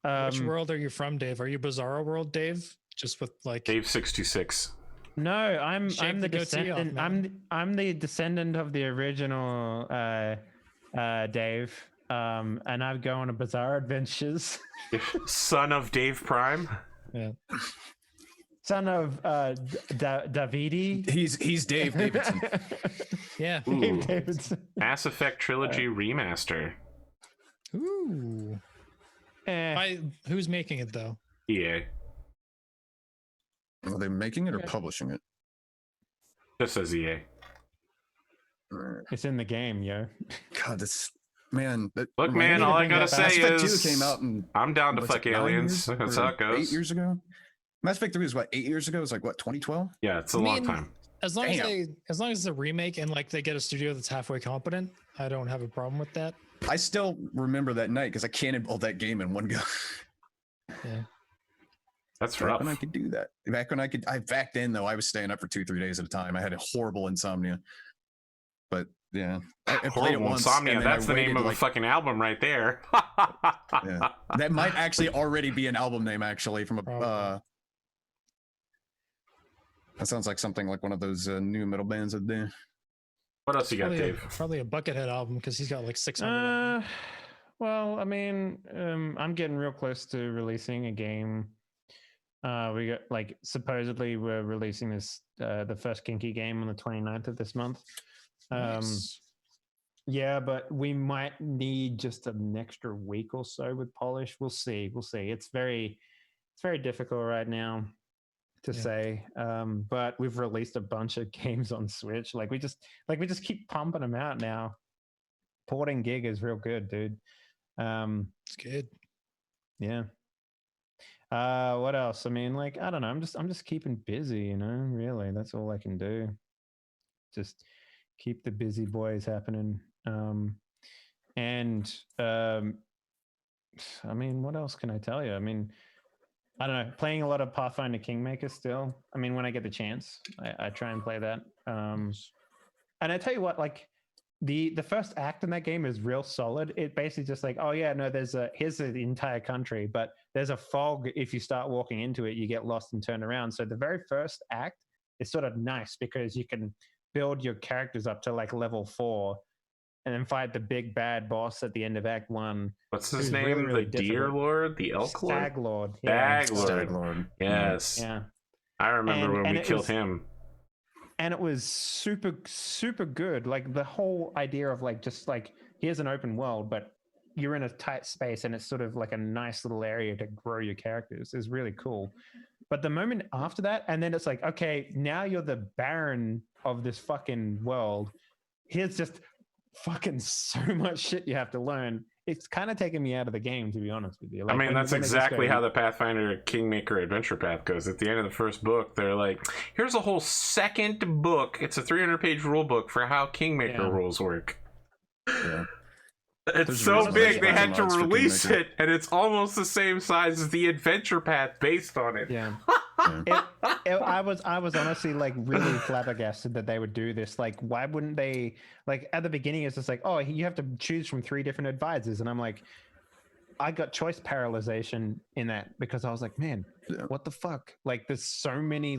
Which world are you from, Dave? Are you Bizarro World, Dave? Just with like Dave 626. No, I'm Shave the the goatee off, descendant. man. I'm the descendant of the original Dave. And I go on a bizarre adventures. Son of Dave Prime. yeah. Son of Davidi. He's Dave Davidson. Yeah. Ooh. Dave Davidson. Mass Effect Trilogy Remaster. Ooh. Eh, Who's making it though? EA. Are they making it or Okay. publishing it? Just says EA. it's in the game, yo. God, that's man. Look, remind man, me all to I bring gotta that back. say Mass Effect is 2 came out in I'm down to was fuck it 9 aliens. years? That's Or how it goes. 8 years ago. Mass Effect 3 was what, 8 years ago? It was like what, 2012? Yeah, it's a I long mean, time. As long Damn. as it's a remake and like they get a studio that's halfway competent, I don't have a problem with that. I still remember that night because I cannonballed that game in one go. Yeah. That's Back rough. when I could do that. Back then though, I was staying up for 2-3 days at a time. I had a horrible insomnia. But yeah, I played it Horrible once. Insomnia. and then That's I the name waited, of a like, fucking album right there. yeah. That might actually already be an album name, actually, from a. Probably. That sounds like something like one of those new metal bands that do. What else you got, Probably Dave? probably a Buckethead album because he's got like 600. Well, I mean, I'm getting real close to releasing a game. We got like supposedly we're releasing this the first Kinky game on the 29th of this month. Nice. Yeah, but we might need just an extra week or so with polish. We'll see. It's very difficult right now to Yeah. say. But we've released a bunch of games on Switch. We just keep pumping them out now. Porting gig is real good, dude. It's good. Yeah. What else? I mean, I don't know. I'm just keeping busy, you know, really. That's all I can do. Just keep the busy boys happening. I mean, what else can I tell you? I mean, I don't know, playing a lot of Pathfinder Kingmaker still. I mean, when I get the chance, I try and play that. And I tell you what, the first act in that game is real solid. It basically just oh yeah, no, here's the entire country, but there's a fog. If you start walking into it, you get lost and turn around. So the very first act is sort of nice because you can build your characters up to level 4 and then fight the big bad boss at the end of Act 1. What's his Who's name? really, really the Deer difficult. Lord? The Elk Lord? Stag Lord. Yeah. Stag Lord. Stag Lord. Yes. Yeah. I remember when And we it killed was- him. And it was super, super good. The whole idea of here's an open world, but you're in a tight space and it's sort of a nice little area to grow your characters is really cool. But the moment after that, and then it's okay, now you're the Baron of this fucking world. Here's just fucking so much shit you have to learn. It's kind of taking me out of the game, to be honest with you. I mean, that's when they just exactly go, how the Pathfinder Kingmaker adventure path goes. At the end of the first book, they're here's a whole second book. It's a 300-page rule book for how Kingmaker Yeah. rules work. Yeah. It's There's a so reason big, there's they a bunch had of to mods for release Kingmaker. it, and it's almost the same size as the adventure path based on it. Yeah. Yeah. I was honestly really flabbergasted that they would do this. Why wouldn't they? At the beginning, it's just oh, you have to choose from 3 different advisors, and I'm I got choice paralyzation in that because I was man, Yeah. what the fuck? There's so many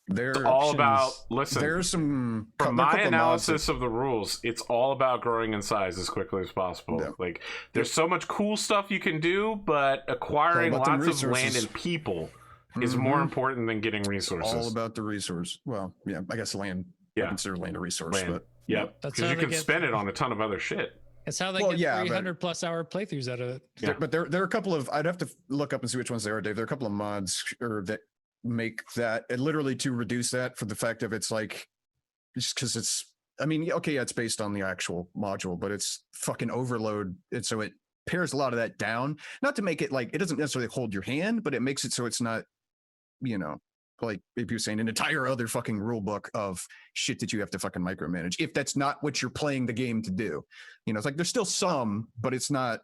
There It's are all options. about, listen, There's some from there are a my couple of mods that- analysis of the rules, it's all about growing in size as quickly as possible. Yeah. There's so much cool stuff you can do, but acquiring about them lots of land resources. and people is more Mhm. important than getting resources. all about the resource. Well, yeah, I guess land. I Yeah. consider land a resource, Land. but Yep, That's because how you they can get- spend it on a ton of other shit. It's how they Well, get yeah, but- 300+ hour playthroughs out of it. Yeah. but there are a couple of. I'd have to look up and see which ones they are, Dave. There are a couple of mods that make that, and literally to reduce that for the fact of it's just because it's. I mean, okay, yeah, it's based on the actual module, but it's fucking overload. And so it pares a lot of that down. Not to make it like it doesn't necessarily hold your hand, but it makes it so it's not, like if you're saying an entire other fucking rule book of shit that you have to fucking micromanage. If that's not what you're playing the game to do, it's like there's still some, but it's not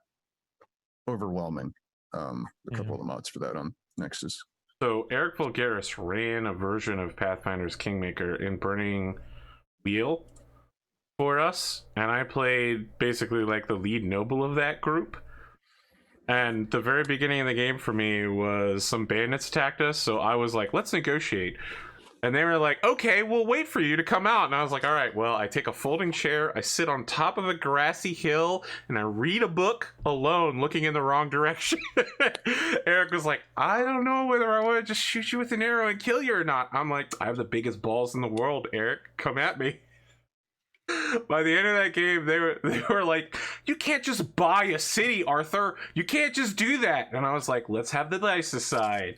overwhelming. A couple of the mods for that on Nexus. So Eric Vulgaris ran a version of Pathfinder's Kingmaker in Burning Wheel for us, and I played basically like the lead noble of that group. And the very beginning of the game for me was some bandits attacked us, so I was like, let's negotiate. And they were like, okay, we'll wait for you to come out. And I was like, all right, well, I take a folding chair, I sit on top of a grassy hill, and I read a book alone, looking in the wrong direction. Eric was like, I don't know whether I want to just shoot you with an arrow and kill you or not. I'm like, I have the biggest balls in the world, Eric. Come at me. By the end of that game, they were like, you can't just buy a city, Arthur. You can't just do that. And I was like, let's have the dice decide.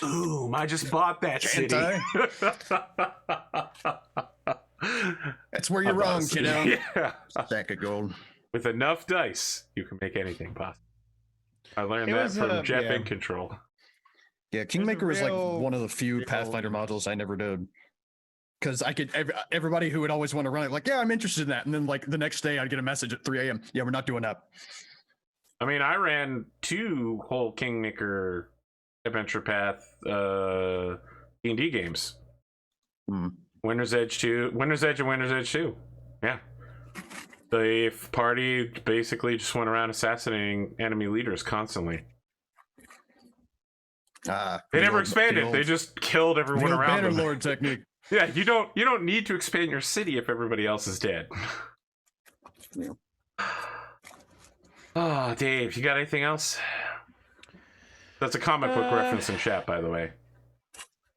Boom, I just bought that city. That's where you're wrong, kiddo. Yeah. Stack of gold. With enough dice, you can make anything possible. I learned that from Jeff in Control. Yeah, Kingmaker was like one of the few Pathfinder modules I never did. Because I could, everybody who would always want to run it, like, yeah, I'm interested in that. And then, like, the next day I'd get a message at 3 a.m. Yeah, we're not doing that. I mean, I ran 2 whole Kingmaker Adventure Path D&D games. Winter's Edge 2, Winter's Edge and Winter's Edge 2. Yeah. The party basically just went around assassinating enemy leaders constantly. They never expanded. They just killed everyone around them. Bannerlord technique. Yeah, you don't need to expand your city if everybody else is dead. Yeah. Oh, Dave, you got anything else? That's a comic book reference in chat, by the way.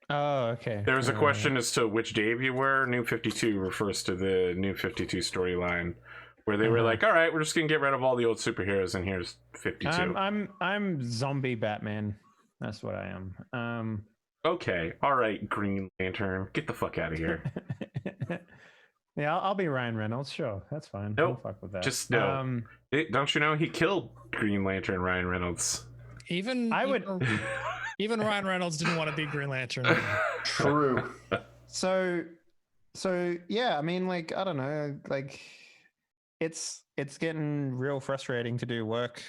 Oh, okay. There was a question as to which Dave you were. New 52 refers to the New 52 storyline, where they were like, "All right, we're just gonna get rid of all the old superheroes, and here's 52." I'm zombie Batman. That's what I am. Okay, all right, Green Lantern, get the fuck out of here. Yeah, I'll be Ryan Reynolds. Sure, that's fine. Nope. I'll fuck with that. Just no. Don't you know he killed Green Lantern Ryan Reynolds? Even Ryan Reynolds didn't want to be Green Lantern. True. So yeah, I mean, like, I don't know, like, it's getting real frustrating to do work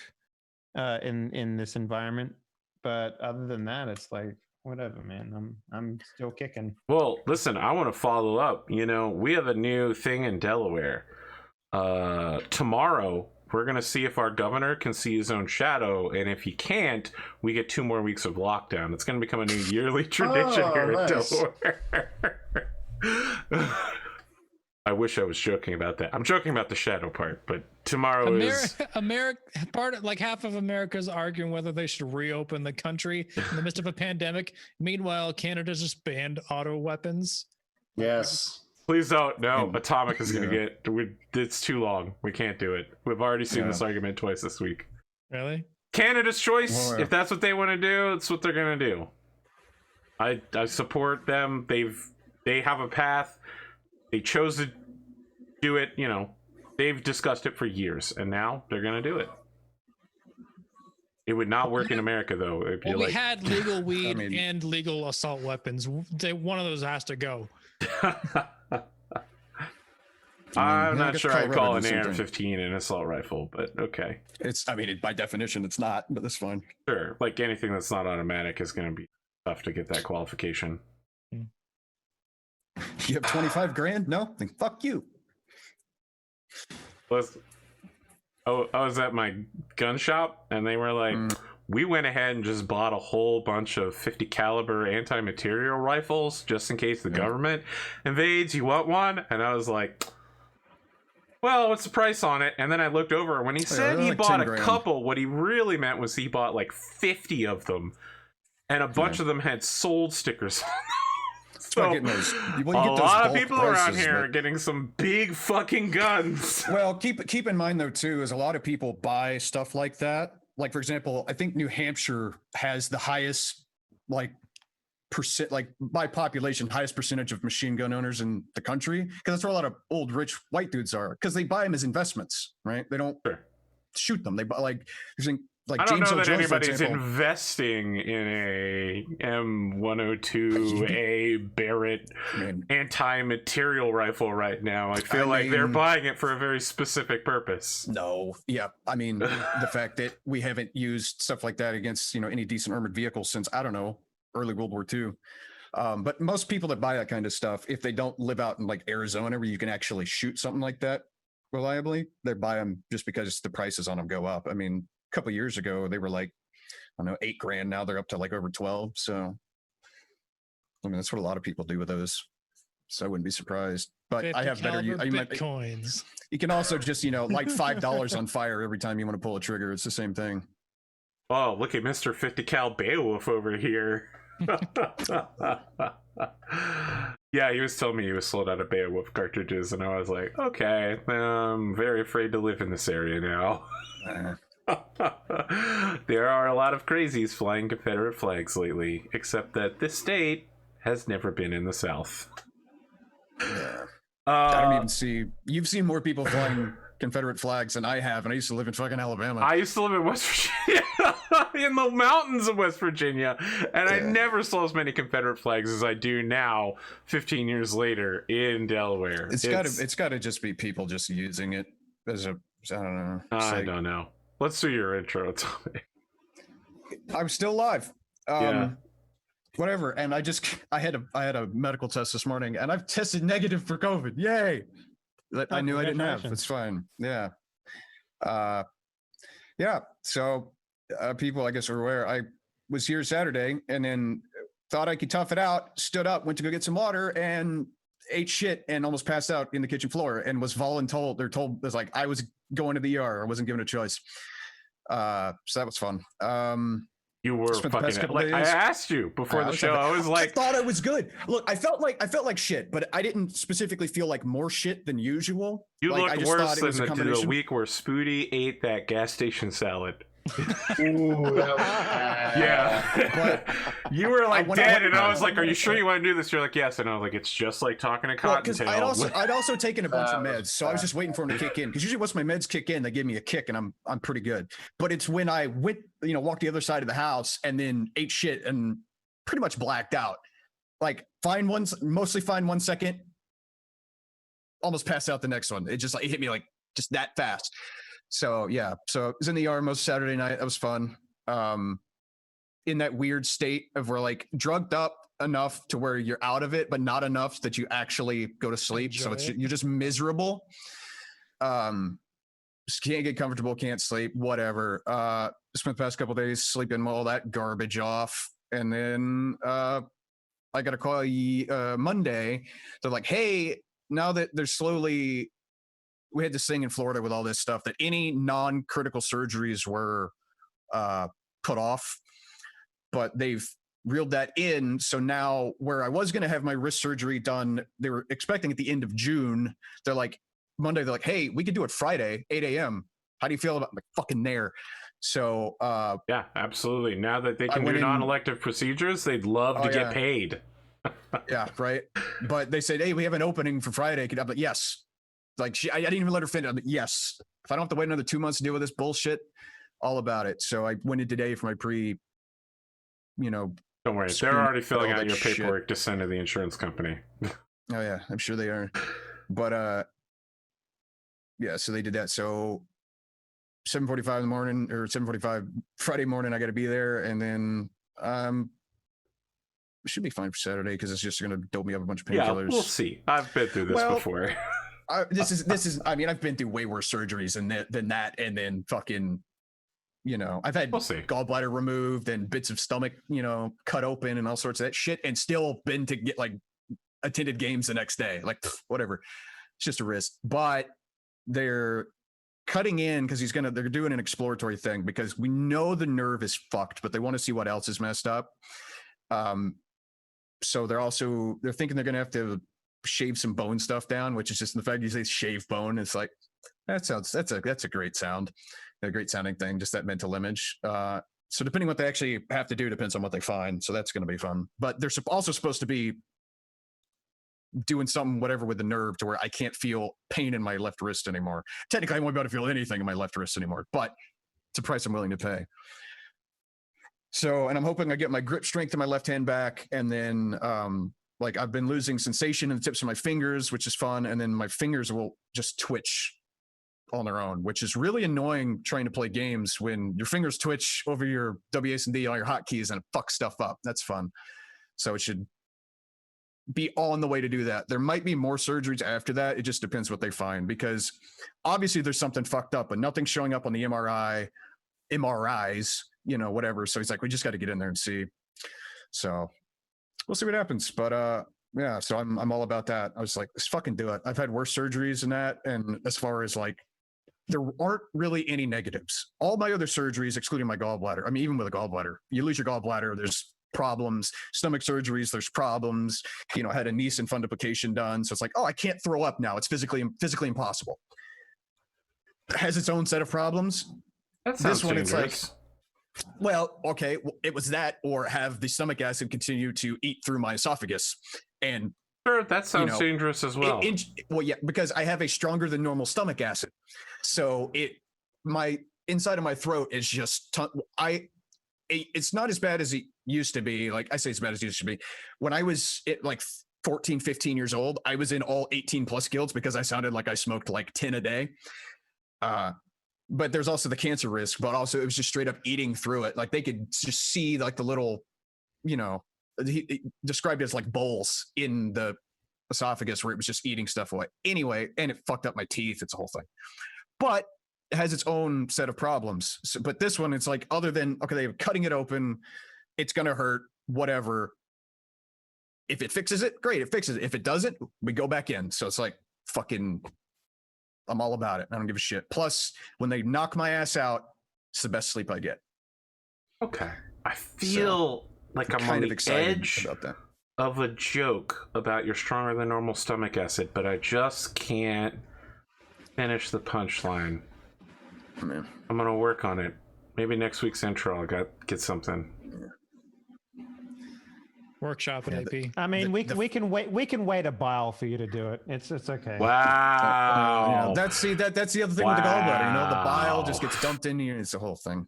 in this environment. But other than that, it's like, whatever, man. I'm still kicking. Well, listen, I want to follow up. We have a new thing in Delaware. Tomorrow, we're going to see if our governor can see his own shadow, and if he can't, we get 2 more weeks of lockdown. It's going to become a new yearly tradition here in Delaware. I wish I was joking about that. I'm joking about the shadow part, but tomorrow is half of America's arguing whether they should reopen the country in the midst of a pandemic. Meanwhile, Canada's just banned auto weapons. Yes. Please don't. No, Atomic is going to get. It's too long. We can't do it. We've already seen this argument twice this week. Really? Canada's choice. If that's what they want to do, it's what they're going to do. I support them. They have a path. They chose to do it. They've discussed it for years, and now they're going to do it. It would not work in America, though. We had legal weed and legal assault weapons. One of those has to go. I'm not sure I'd call an AR-15 an assault rifle, but okay. By definition, it's not, but that's fine. Sure. Like anything that's not automatic is going to be tough to get that qualification. You have 25 grand? No? Then fuck you. I was at my gun shop, and they were like, we went ahead and just bought a whole bunch of 50 caliber anti-material rifles just in case the government invades. You want one? And I was like, well, what's the price on it? And then I looked over. When he said he bought a couple, what he really meant was he bought like 50 of them, and a bunch of them had sold stickers on them. So, a lot of people around here are getting some big fucking guns. Well, keep in mind though too, is a lot of people buy stuff like that. Like, for example, I think New Hampshire has the highest like percent, like by population, highest percentage of machine gun owners in the country, because that's where a lot of old rich white dudes are, because they buy them as investments, right? They don't Sure. shoot them. They buy like I don't James know Earl that Jones, for anybody's example. investing in a M102A Barrett I mean, anti-material rifle right now. I feel like they're buying it for a very specific purpose. no, yeah. I mean, the fact that we haven't used stuff like that against, any decent armored vehicles since, I don't know, early World War II. But most people that buy that kind of stuff, if they don't live out in like Arizona where you can actually shoot something like that reliably, they buy them just because the prices on them go up. I mean, a couple of years ago, they were like, I don't know, $8,000. Now they're up to like over 12. So, I mean, that's what a lot of people do with those. So I wouldn't be surprised. But I have better. Bitcoins. You can also just, light $5 on fire every time you want to pull a trigger. It's the same thing. Oh, look at Mr. 50 cal Beowulf over here. Yeah, he was telling me he was sold out of Beowulf cartridges, and I was like, okay, I'm very afraid to live in this area now. There are a lot of crazies flying Confederate flags lately, except that this state has never been in the South. Yeah. I don't even see. You've seen more people flying Confederate flags than I have, and I used to live in fucking Alabama. I used to live in West Virginia, in the mountains of West Virginia, and I never saw as many Confederate flags as I do now, 15 years later, in Delaware. It's got to just be people just using it as a. I don't know. I don't know. Let's do your intro, Tommy. I'm still alive. Yeah. Whatever. And I had a medical test this morning, and I've tested negative for COVID. Yay! That I knew I didn't have. It's fine. Yeah. Yeah. So people, I guess, are aware. I was here Saturday, and then thought I could tough it out. Stood up, went to go get some water, and ate shit, and almost passed out in the kitchen floor, and was voluntold. They're told, it was like I was going to the ER. I wasn't given a choice. So that was fun. You were fucking like, I asked you before the show. I was like, I thought I was good. Look, I felt like shit, but I didn't specifically feel like more shit than usual. You like, looked worse than the week where Spooty ate that gas station salad. Ooh, that was bad. Yeah, But you were like dead, and I was like, "Are you sure you want to do this?" You're like, "Yes," and I was like, "It's just like talking to Cottontail." I'd also taken a bunch of meds, so I was just waiting for them to kick in. Because usually, once my meds kick in, they give me a kick, and I'm pretty good. But it's when I went, walked the other side of the house, and then ate shit, and pretty much blacked out. Like mostly fine 1 second, almost passed out the next one. It just it hit me like just that fast. So yeah, so I was in the ER most Saturday night. That was fun. In that weird state of where like drugged up enough to where you're out of it, but not enough that you actually go to sleep. So you're just miserable. Just can't get comfortable, can't sleep, whatever. Spent the past couple of days sleeping all that garbage off, and then I got a call Monday. They're like, hey, now that they're slowly. We had this thing in Florida with all this stuff that any non-critical surgeries were put off, but they've reeled that in. So now where I was going to have my wrist surgery done, they were expecting at the end of June. They're like, Monday, they're like, hey, we could do it Friday, 8 a.m. How do you feel about like fucking there? So yeah, absolutely. Now that they can do non-elective procedures, they'd love to get paid. Yeah, right. But they said, hey, we have an opening for Friday. I'm like, yes. Like I didn't even let her finish. I'm like, yes. If I don't have to wait another 2 months to deal with this bullshit, all about it. So I went in today for my Don't worry, they're already filling out your paperwork to send to the insurance company. Oh yeah, I'm sure they are. But yeah, so they did that. So 7:45 in the morning, or 7:45 Friday morning, I got to be there, and then it should be fine for Saturday because it's just going to dope me up a bunch of painkillers. Yeah, we'll see. I've been through this before. This is. I mean, I've been through way worse surgeries than that, and then fucking, I've had gallbladder removed and bits of stomach, cut open and all sorts of that shit, and still been to get like attended games the next day. Like whatever, it's just a risk. But they're cutting in because they're doing an exploratory thing because we know the nerve is fucked, but they want to see what else is messed up. So they're thinking they're gonna have to shave some bone stuff down, which is just the fact you say shave bone. It's like that's a great sound, a great sounding thing. Just that mental image. So depending what they actually have to do depends on what they find. So that's going to be fun. But they're also supposed to be doing something, whatever, with the nerve to where I can't feel pain in my left wrist anymore. Technically, I won't be able to feel anything in my left wrist anymore, but it's a price I'm willing to pay. So, and I'm hoping I get my grip strength in my left hand back. And then, like, I've been losing sensation in the tips of my fingers, which is fun. And then my fingers will just twitch on their own, which is really annoying trying to play games when your fingers twitch over your WASD, all your hotkeys, and it fucks stuff up. That's fun. So it should be on the way to do that. There might be more surgeries after that. It just depends what they find, because obviously there's something fucked up, but nothing's showing up on the MRIs, you know, whatever. So he's like, we just got to get in there and see. So we'll see what happens. But yeah, so I'm all about that. I was like, let's fucking do it. I've had worse surgeries than that. And as far as like, there aren't really any negatives. All my other surgeries, excluding my gallbladder, I mean, even with a gallbladder, you lose your gallbladder, there's problems. Stomach surgeries, there's problems. You know, I had a Nissen fundoplication done. So it's like, oh, I can't throw up now. It's physically impossible. It has its own set of problems. That sounds This one, dangerous. it's like, well, okay, it was that, or have the stomach acid continue to eat through my esophagus. And Sure, that sounds dangerous as well. well, yeah, because I have a stronger than normal stomach acid. So my inside of my throat is just, it's not as bad as it used to be. Like, I say as bad as it used to be. When I was like 14, 15 years old, I was in all 18 plus guilds because I sounded like I smoked like 10 a day. But there's also the cancer risk, but also it was just straight up eating through it. Like, they could just see like the little, you know, he described it as like bowls in the esophagus where it was just eating stuff away. Anyway, and it fucked up my teeth. It's a whole thing. But it has its own set of problems. So, but this one, it's like, other than, okay, they're cutting it open, it's going to hurt, whatever. If it fixes it, great, it fixes it. If it doesn't, we go back in. So it's like, fucking, I'm all about it. I don't give a shit. Plus, when they knock my ass out, it's the best sleep I get. Okay. I feel like I'm on the edge about that. of a joke about your stronger than normal stomach acid, but I just can't finish the punchline. Man. I'm gonna work on it. Maybe next week's intro I'll get something. Workshop at AP. I mean, we can wait a while for you to do it. It's okay. Wow. Yeah, that's the other thing with the gallbladder. You know, the bile just gets dumped in here. It's the whole thing.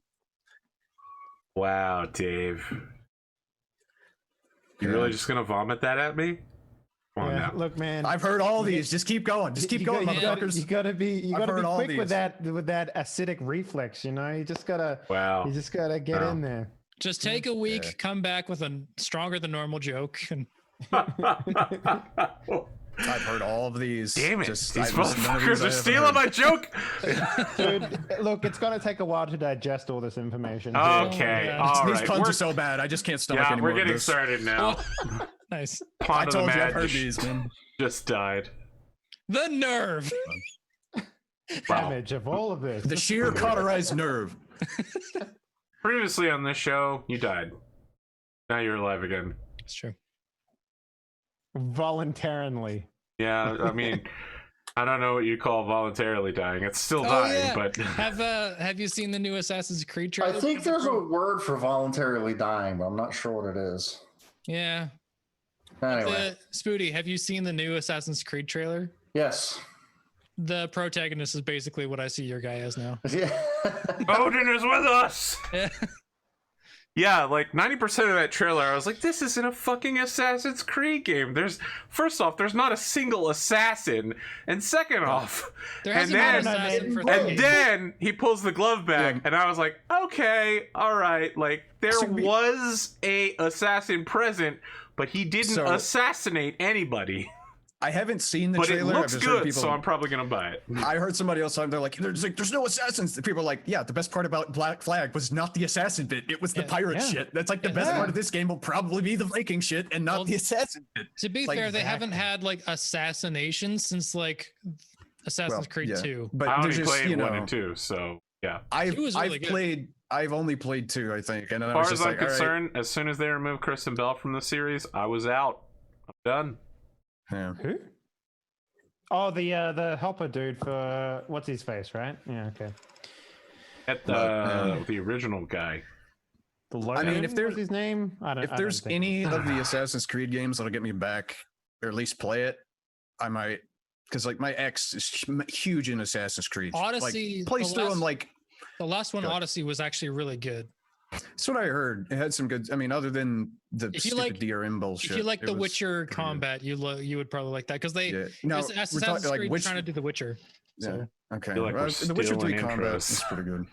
Wow, Dave. You're really just gonna vomit that at me? Come on now. Look, man. I've heard all these. Just keep going. Just keep going, motherfuckers. You gotta be I've heard all quick these. with that acidic reflex. You know, you just gotta get in there. Just take a week, come back with a stronger than normal joke, and I've heard all of these. Damn it. These motherfuckers are stealing my joke. Dude, look, it's gonna take a while to digest all this information. Okay. Yeah. All These right. puns are so bad. I just can't stomach anymore. we're getting of this. started now. nice. I Pond of the told you I've Mad heard these, man. just died. The nerve. Wow. Damage of all of this. The sheer cauterized nerve. Previously on this show, you died. Now you're alive again. That's true. Voluntarily. Yeah, I mean, I don't know what you call voluntarily dying. It's still dying, but Have you seen the new Assassin's Creed trailer? I think there's a word for voluntarily dying, but I'm not sure what it is. Yeah. Anyway, Spooty, have you seen the new Assassin's Creed trailer? yes. The protagonist is basically what I see your guy as now. Yeah. Odin is with us. Yeah. Yeah, like 90% of that trailer, I was like, this isn't a fucking Assassin's Creed game. First off, there's not a single assassin, and second off, There and hasn't been an then, assassin for and 3 then he pulls the glove back, Yeah. and I was like, okay, all right, like there was a assassin present, but he didn't assassinate anybody. I haven't seen the But trailer. it looks I've just heard good, people, so I'm probably gonna buy it. I heard somebody else talking. They're like, there's no assassins. The people are like, yeah, the best part about Black Flag was not the assassin bit. It was the pirate shit. That's like the best part of this game will probably be the Viking shit and not the assassin bit. To be Like, fair, they haven't had like assassination since like Assassin's Creed yeah. 2. But I there's only just, played you know, 1 and 2, so yeah. Two was really good. I've only played 2, I think. And then As I far was as just I'm like, all right. concerned, as soon as they remove Kristen Bell from the series, I was out. I'm done. Yeah. Who? Oh, the helper dude for what's his face, right? Yeah, okay. At the original guy. The I mean, if there's- his name, If there's any of the Assassin's Creed games that'll get me back, or at least play it, I might. Because like my ex is huge in Assassin's Creed. Odyssey, like, plays the through last- them like. The last one, Good. Odyssey, was actually really good. That's what I heard. It had some good. I mean, other than the If you stupid like- DRM bullshit. If you like it The was Witcher pretty good. combat, you would probably like that because they Yeah. No, we're Assassin's talking like Creed which. trying to do The Witcher. So Okay. feel like we're The Witcher stealing 3 combat intros. is pretty good.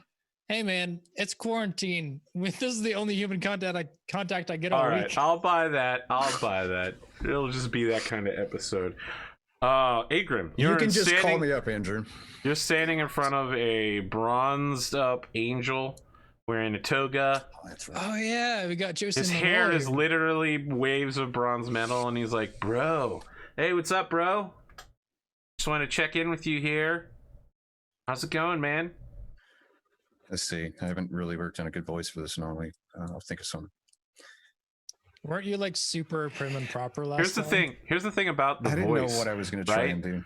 hey man, it's quarantine. This is the only human contact I get all All right, week. I'll buy that. It'll just be that kind of episode. Agrim, You can just call me up, Andrew. You're standing in front of a bronzed up angel wearing a toga. Oh, that's right. Oh yeah, we got Jason. His hair is Momoa. literally waves of bronze metal, and he's like, "Bro, hey, what's up, bro? Just want to check in with you here. How's it going, man?" Let's see. I haven't really worked on a good voice for this normally. I'll think of some. Weren't you like super prim and proper last Here's the time? thing. Here's the thing about the I didn't voice. know what I was going to try right? and do.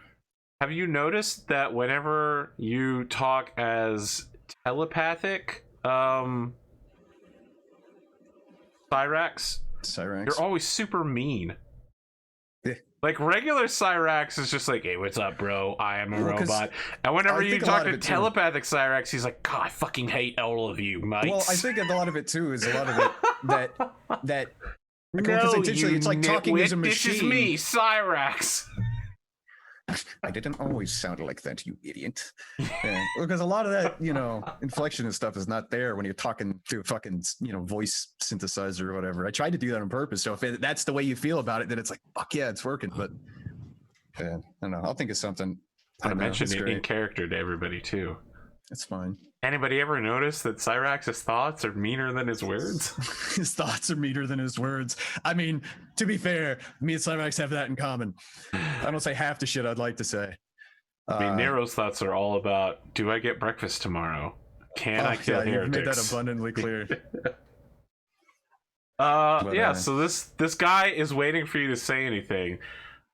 Have you noticed that whenever you talk as telepathic, Cyrax, Cyrax. you're always super mean. Yeah. Like regular Cyrax is just like, "Hey, what's up, bro? I am a Well, 'cause robot." And whenever I you think a lot talk of to it, too. telepathic Cyrax, he's like, "God, I fucking hate all of you, mates." Well, I think a lot of it too is a lot of it that no, because essentially you it's like talking as a nitwit, machine. This is me, Cyrax. I didn't always sound like that, you idiot. Yeah, because a lot of that, inflection and stuff is not there when you're talking to a fucking, voice synthesizer or whatever. I tried to do that on purpose. So if that's the way you feel about it, then it's like, fuck yeah, it's working. But yeah, I don't know. I'll think of something. I mentioned it's it in great. character to everybody too. It's fine. Anybody ever notice that Cyrax's thoughts are meaner than his words? His thoughts are meaner than his words. I mean, to be fair, me and Cyrax have that in common. I don't say half the shit I'd like to say. I mean, Nero's thoughts are all about, do I get breakfast tomorrow? Can I kill you've made that heretics? abundantly clear. So this guy is waiting for you to say anything.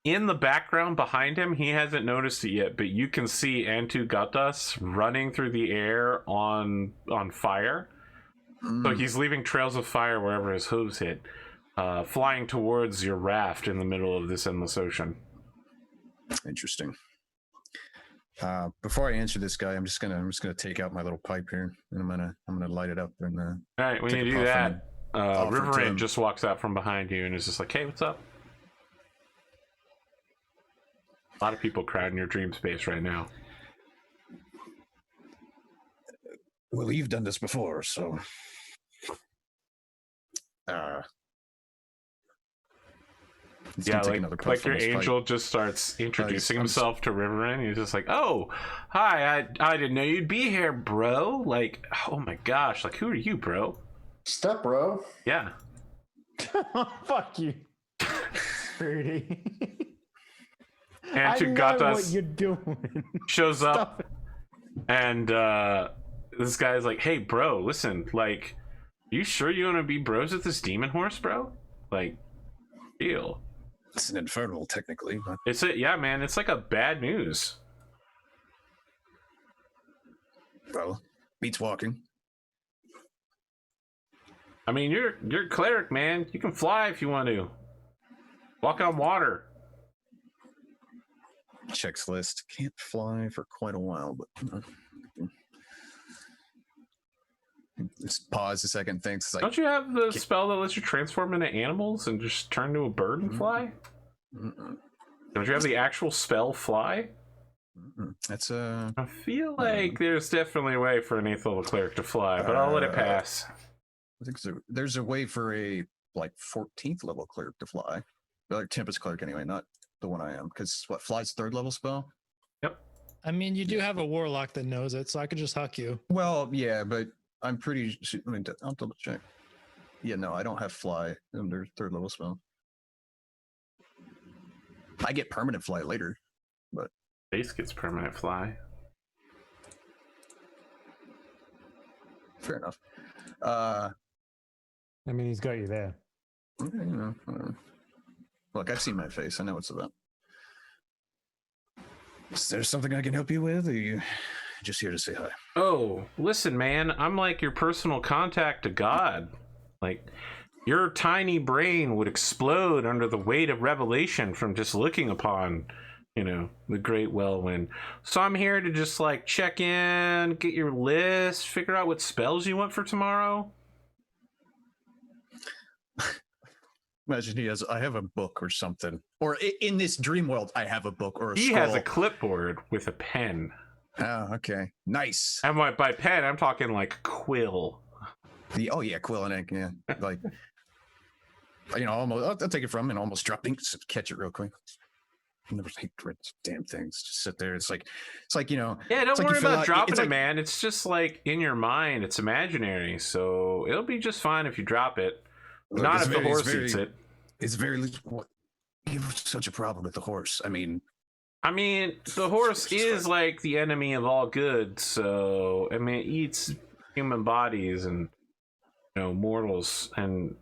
In the background behind him, he hasn't noticed it yet, but you can see Antugatas running through the air on fire. So he's leaving trails of fire wherever his hooves hit, flying towards your raft in the middle of this endless ocean. Interesting. Before I answer this guy, I'm just gonna take out my little pipe here, and I'm gonna light it up and All right, when Take you a do puff that, offer it to Riverend him. just walks out from behind you and is just like, "Hey, what's up?" A lot of people crowding your dream space right now. well, you've done this before, so he's Yeah, gonna take like, another puff like from your his pipe. angel just starts introducing I'm himself to Riverend. He's just like, "Oh, hi, I didn't know you'd be here, bro. Like, oh my gosh, like, who are you, bro?" Step, bro. Yeah. Fuck you, Rudy. And I know what Tugatas you're doing. shows Stop up, it. and this guy's like, "Hey, bro, listen, like, you sure you want to be bros with this demon horse, bro? Like, deal." It's an infernal, technically, but Yeah, man, it's like a bad news. well, beats walking. I mean, you're a cleric, man. You can fly if you want to. Walk on water. Checks list. Can't fly for quite a while, but just pause a second. Thinks like, Don't you have the spell that lets you transform into animals and just turn to a bird and fly? Don't you have the actual spell fly? that's I feel like there's definitely a way for an 8th level cleric to fly, but I'll let it pass. I think there's a way for a 14th level cleric to fly. Like Tempest cleric anyway, not the one I am, because fly's 3rd level spell. Yep. I mean, you do have a warlock that knows it, so I could just huck you. Well, yeah, but I'm pretty. I mean, I'll double check. Yeah, no, I don't have fly under 3rd level spell. I get permanent fly later, but Base gets permanent fly. fair enough. I mean, he's got you there. Okay, whatever. Look, I've seen my face. I know what's about. Is there something I can help you with, or are you just here to say hi? Oh, listen, man, I'm like your personal contact to God. Like, your tiny brain would explode under the weight of revelation from just looking upon, the great Wellwind. So I'm here to just like check in, get your list, figure out what spells you want for tomorrow. Imagine he has, I have a book or something. Or in this dream world, I have a book or a He scroll. has a clipboard with a pen. Oh, okay. Nice. And by pen, I'm talking like quill. Oh, yeah, quill and ink, yeah. Like, almost, I'll take it from him and almost drop ink, catch it real quick. I never hate damn things. Just sit there. It's like, Yeah, don't like worry about dropping it, like, man. It's just like in your mind. It's imaginary. So it'll be just fine if you drop it. Look, Not if the horse eats it. It's very, what? You have such a problem with the horse. I mean, the horse is like the enemy of all good. So, it eats human bodies and, mortals, and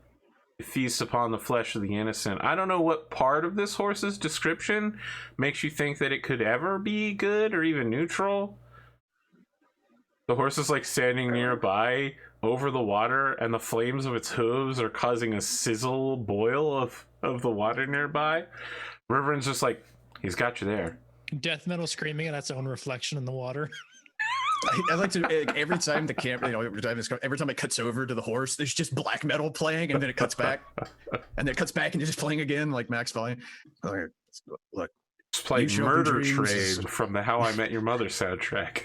feasts upon the flesh of the innocent. I don't know what part of this horse's description makes you think that it could ever be good or even neutral. The horse is like standing nearby over the water, and the flames of its hooves are causing a sizzle boil of the water nearby. Riverand's just like, he's got you there. Death metal screaming at its own reflection in the water. I like to, every time the camera, every time it cuts over to the horse, there's just black metal playing, and then it cuts back, and then it cuts back, and it's just playing again, like max volume. Look, just play Murder Trade from the How I Met Your Mother soundtrack.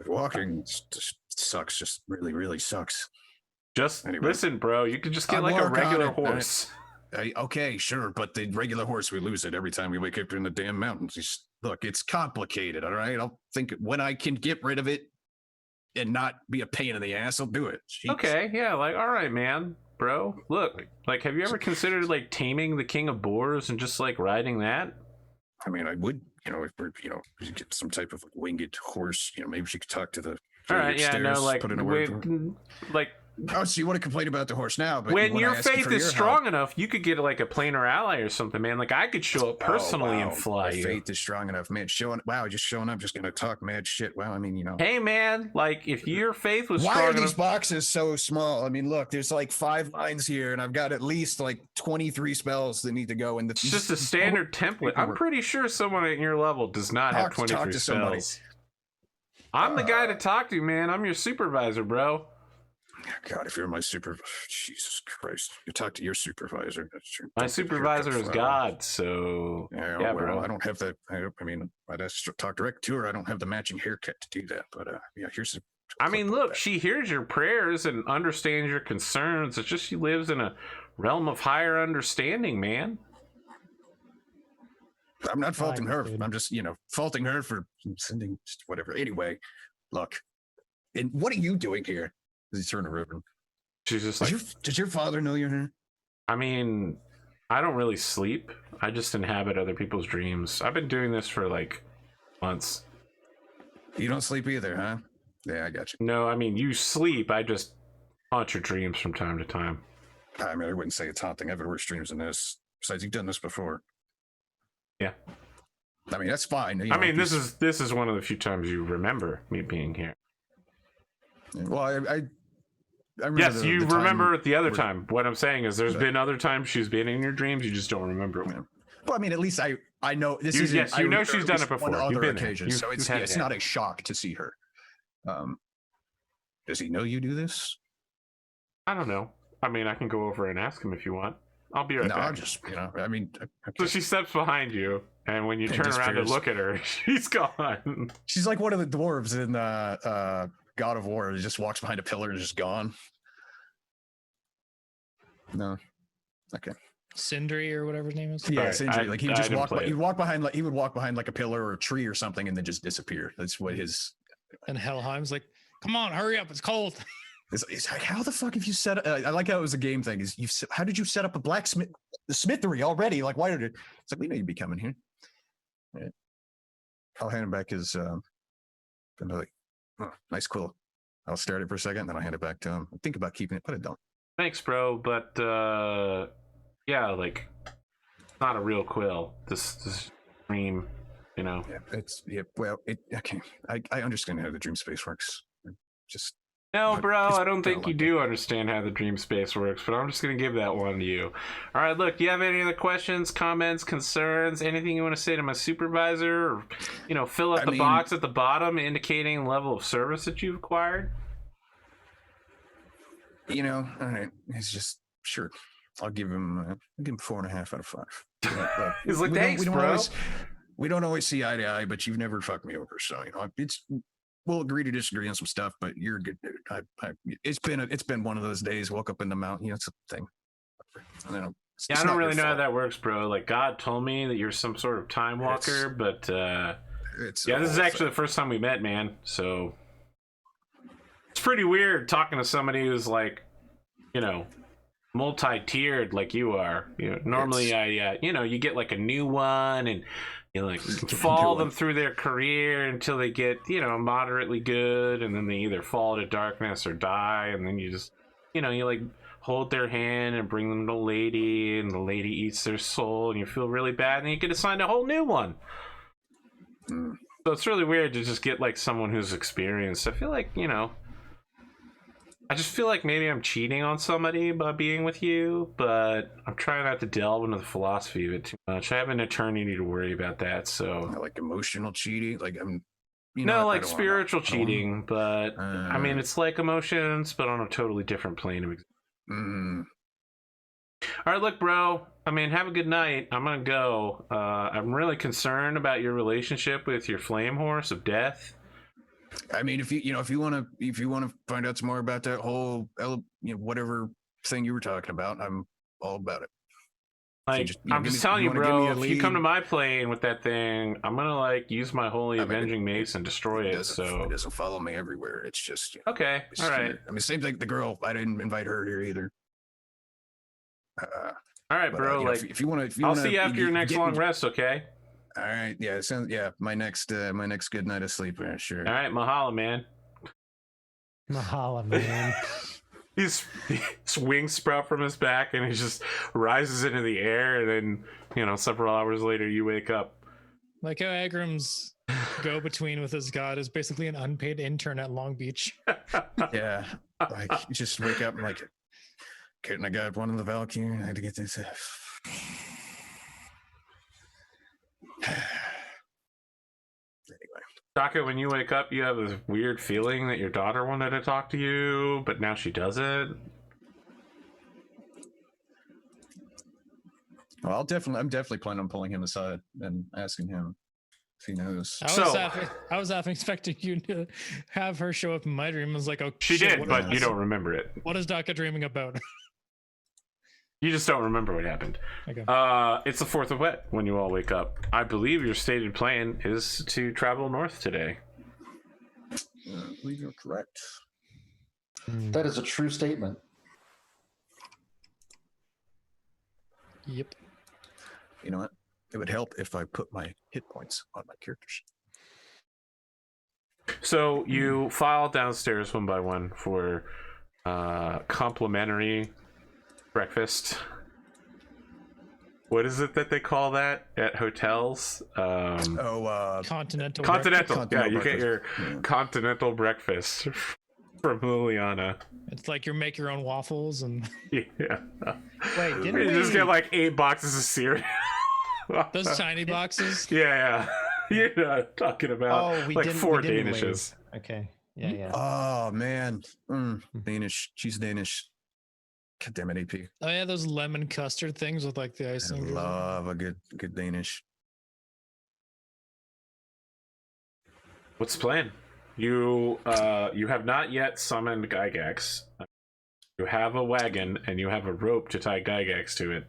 Walking just sucks, just really, really sucks. Just listen, bro. You could just get like a regular horse. Okay, sure, but the regular horse, we lose it every time we wake up in the damn mountains. Look, it's complicated, all right? I'll think when I can get rid of it and not be a pain in the ass, I'll do it. Jeez. Okay, yeah, like, all right, man, bro. Look, like, have you ever considered like taming the king of boars and just like riding that? I mean, I would, if we're, we get some type of like winged horse, maybe she could talk to the. All right, yeah, no, like, put in a word like. Oh, so you want to complain about the horse now? But when your faith is strong enough, you could get like a planar ally or something, man. Like I could show up personally and fly you. Faith is strong enough, man. Just showing up, just gonna talk mad shit. Wow, Hey, man, like if your faith was strong enough. Why are these boxes so small? I mean, look, there's like 5 lines here, and I've got at least like 23 spells that need to go in. It's just a standard template. I'm pretty sure someone at your level does not have 23 spells. I'm the guy to talk to, man. I'm your supervisor, bro. God, if you're my supervisor, Jesus Christ, you talk to your supervisor. That's true. My supervisor is God, so yeah, bro. I don't have that. I'd have to talk direct to her. I don't have the matching haircut to do that. But yeah, here's. Look, she hears your prayers and understands your concerns. It's just she lives in a realm of higher understanding, man. I'm not faulting her. I'm just, faulting her for sending just whatever. Anyway, look, and what are you doing here? Does he turn to River? She's just like, does your father know you're here? I don't really sleep. I just inhabit other people's dreams. I've been doing this for like months. You don't sleep either, huh? Yeah, I got you. No, you sleep. I just haunt your dreams from time to time. I wouldn't say it's haunting. I've had worse dreams than this. Besides, you've done this before. Yeah. That's fine. This is one of the few times you remember me being here. Well, I yes, you remember the other time. What I'm saying is there's been other times she's been in your dreams. You just don't remember it. Well, at least I know this is. Yes, she's done it before. On other occasions, so it's not a shock to see her. Does he know you do this? I don't know. I can go over and ask him if you want. I'll be right back. No, I'm just, okay. So she steps behind you, and when you turn around to look at her, she's gone. She's like one of the dwarves in God of War. He just walks behind a pillar and is just gone. No. Okay. Sindri or whatever his name is. Yeah, Sindri. Like he would just walk behind like a pillar or a tree or something and then just disappear. That's what his. And Helheim's like, come on, hurry up, it's cold. It's like, how the fuck have you set I like how it was a game thing. How did you set up the smithery already? Like, why did it? It's like, we know you'd be coming here. Right. I'll hand him back his and like, oh, nice quill. I'll stare at it for a second, then I'll hand it back to him. Think about keeping it, put it down. Thanks, bro, but yeah, like, not a real quill. This dream, Yeah, okay. I understand how the dream space works. Just No, But bro, it's I don't think kinda you like do understand how the dream space works, but I'm just going to give that one to you. All right, look, do you have any other questions, comments, concerns, anything you want to say to my supervisor? Or, fill up the box at the bottom indicating level of service that you've acquired? All right. It's just, sure. I'll give him 4.5 out of 5. But He's like, we thanks, don't bro. we don't always see eye to eye, but you've never fucked me over. So, we'll agree to disagree on some stuff, but you're a good dude. It's been one of those days. Woke up in the mountain. It's a thing. I don't really know how that works, bro. Like, God told me that you're some sort of time walker, but this is actually the first time we met, man. So it's pretty weird talking to somebody who's like, multi-tiered like you are. Normally you get like a new one and you like follow them through their career until they get moderately good, and then they either fall to darkness or die, and then you just you like hold their hand and bring them to the lady, and the lady eats their soul, and you feel really bad, and then you get assigned a whole new one. So it's really weird to just get like someone who's experienced. I feel like I just feel like maybe I'm cheating on somebody by being with you, but I'm trying not to delve into the philosophy of it too much. I have an eternity to worry about that, so... Like emotional cheating? Like, I'm... like spiritual cheating, but... it's like emotions, but on a totally different plane of existence. Alright, look, bro. Have a good night. I'm gonna go. I'm really concerned about your relationship with your flame horse of death. If you want to find out some more about that whole whatever thing you were talking about, I'm all about it. Like, I'm just telling you, bro, if you come to my plane with that thing, I'm gonna use my holy avenging mace and destroy it. So it doesn't follow me everywhere. It's just okay. All right. Same thing. The girl, I didn't invite her here either. All right, bro. If you want to, I'll see you after your next long rest. Okay. All right. Yeah. My next good night of sleep. Yeah, sure. All right. Mahalo, man. Mahalo, man. His wings sprout from his back, and he just rises into the air. And then, several hours later, you wake up. Like how Agram's go-between with his god is basically an unpaid intern at Long Beach. Yeah. Like, you just wake up and couldn't I got one of the Valkyrie? I had to get this. Anyway, Taka, when you wake up, you have this weird feeling that your daughter wanted to talk to you, but now she doesn't. Well, I'm definitely planning on pulling him aside and asking him if he knows. I was half expecting you to have her show up in my dream. I was like, oh, she shit, did, but you don't remember it. What is Daka dreaming about? You just don't remember what happened. Okay. It's the 4th of Wet when you all wake up. I believe your stated plan is to travel north today. I believe you're correct. That is a true statement. Yep. You know what? It would help if I put my hit points on my character sheet. So you file downstairs one by one for complimentary breakfast. What is it that they call that at hotels? Continental. Yeah, you get your continental breakfast from Liliana. It's like you make your own waffles and Yeah. Wait, didn't You we just get 8 boxes of cereal. those tiny boxes. Yeah. You're not talking about 4 Danishes. Okay. Yeah. Oh man, Danish. She's Danish. God damn it, AP. Oh yeah, those lemon custard things with the I icing. love a good Danish. What's the plan? You have not yet summoned Gygax. You have a wagon and you have a rope to tie Gygax to it.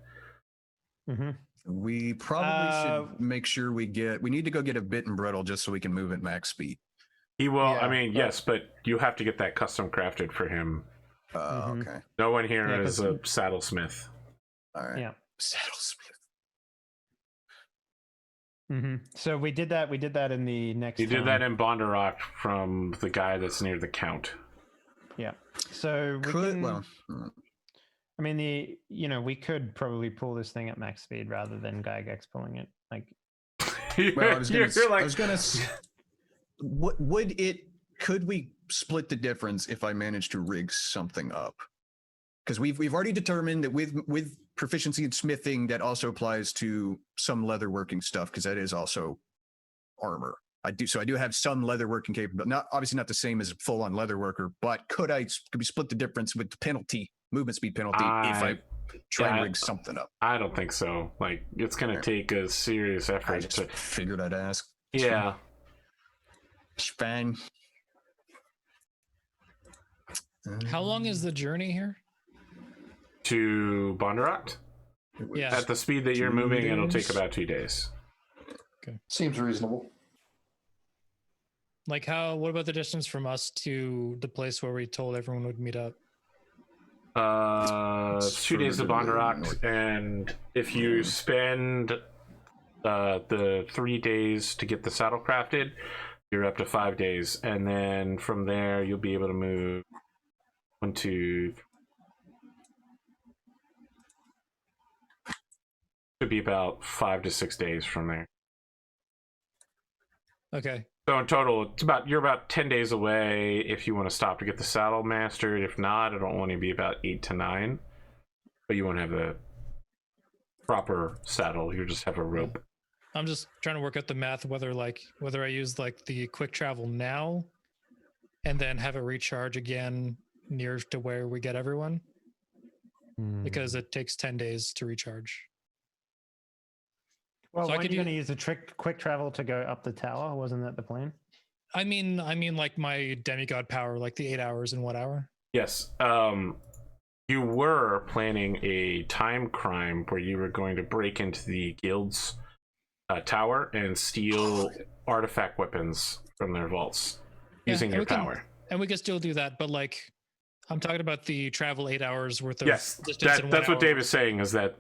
Mm-hmm. We probably should make sure we need to go get a bit and brittle just so we can move at max speed. He will. Yes, but you have to get that custom crafted for him. Okay. No one here is a saddlesmith. All right. Yeah. Saddlesmith. Mm-hmm. So we did that. We did that in the next. You did that in Bondarok from the guy that's near the Count. Yeah. So we we could probably pull this thing at max speed rather than Gygax pulling it. Could we split the difference if I manage to rig something up. Because we've already determined that with proficiency in smithing, that also applies to some leatherworking stuff, because that is also armor. I do have some leatherworking capability. Not obviously not the same as a full-on leatherworker, but could we split the difference with the penalty, movement speed penalty, if I try and rig something up? I don't think so. Like, it's gonna take a serious effort. I just figured I'd ask. Yeah. It's fine. How long is the journey here? To Bondurant? Yeah. At the speed that you're 2 moving, it'll days. take about 2 days. Seems reasonable. Like what about the distance from us to the place where we told everyone would meet up? It's 2 days to Bondurant, and if you spend the 3 days to get the saddle crafted, you're up to 5 days, and then from there you'll be able to move 1, 2. Should be about 5 to 6 days from there. Okay. So in total, you're about 10 days away if you want to stop to get the saddle mastered. If not, it'll only be about 8 to 9. But you won't have the proper saddle. You just have a rope. I'm just trying to work out the math whether I use like the quick travel now and then have it recharge again near to where we get everyone, because it takes 10 days to recharge. Well, So I weren't could you going to use a quick travel to go up the tower? Wasn't that the plan? I mean like my demigod power, like the 8 hours in 1 hour. Yes. You were planning a time crime where you were going to break into the guild's tower and steal artifact weapons from their vaults using your power. And we can still do that, but like I'm talking about the travel 8 hours worth of Yes, distance in 1 that's what hour. Dave is saying, is that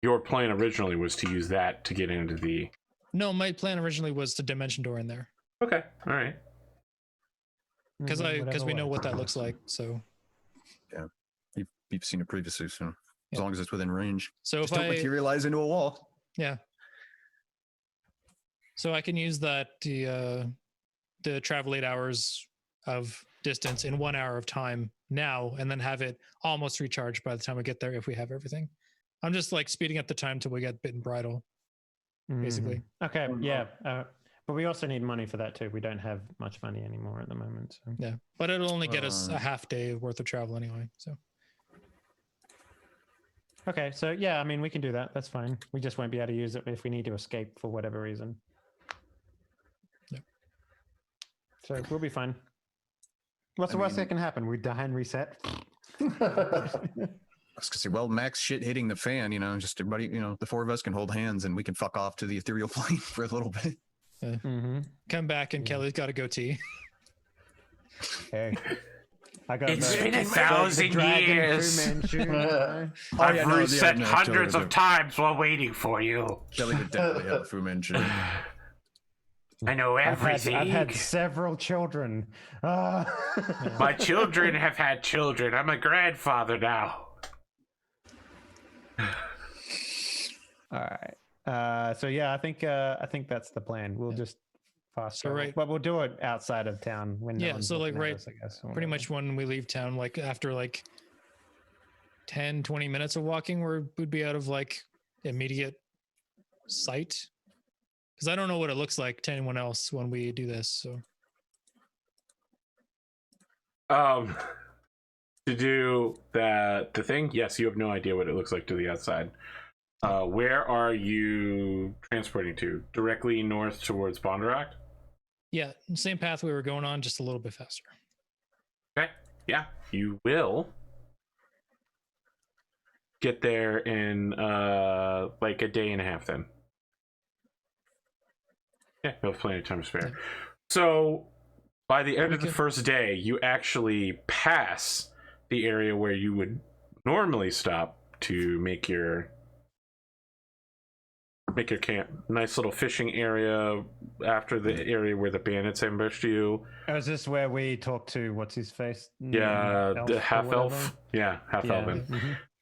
your plan originally was to use that to get into the... No, my plan originally was to dimension door in there. Okay, all right. Because we know what that looks like. So Yeah, you've seen it previously, so as long as it's within range. So Just if don't I materialize into a wall. Yeah. So I can use that the travel 8 hours of distance in 1 hour of time now, and then have it almost recharged by the time we get there if we have everything. I'm just like speeding up the time till we get bit and bridle, basically. Okay, yeah. But we also need money for that too. We don't have much money anymore at the moment. So. Yeah, but it'll only get us a half day worth of travel anyway. So Okay, so yeah, I mean, we can do that. That's fine. We just won't be able to use it if we need to escape for whatever reason. Yeah. So we'll be fine. What's the worst that can happen? We die and reset. I was gonna say, well, max shit hitting the fan, just everybody, the 4 of us can hold hands and we can fuck off to the ethereal plane for a little bit. Come back and Kelly's got a goatee. Hey. I got It's the- been the 1,000 dragon years. Fu Manchu, you know? I've no, reset no, hundreds totally of times while waiting for you. Kelly would definitely have a Fu Manchu. I know everything. I've had several children. My children have had children. I'm a grandfather now. All right. So yeah, I think that's the plan. We'll just fast So travel. right- but we'll do it outside of town when no Yeah, one's so like looking at right, us, I guess, or pretty whatever. much when we leave town, like after like 10, 20 minutes of walking, we'd be out of like immediate sight. Because I don't know what it looks like to anyone else when we do this. So To do the thing, yes, you have no idea what it looks like to the outside. Where are you transporting to? Directly north towards Bondurant? yeah, same path we were going on, just a little bit faster. Okay, yeah, you will get there in like a day and a half then. Yeah, you'll have plenty of time to spare. Yeah. So by the end of the can- first day, you actually pass the area where you would normally stop to make your camp. Nice little fishing area after the area where the bandits ambushed you. Oh, is this where we talk to what's his face? Yeah, Elf the or half whatever? elf. Yeah, half Yeah. elven.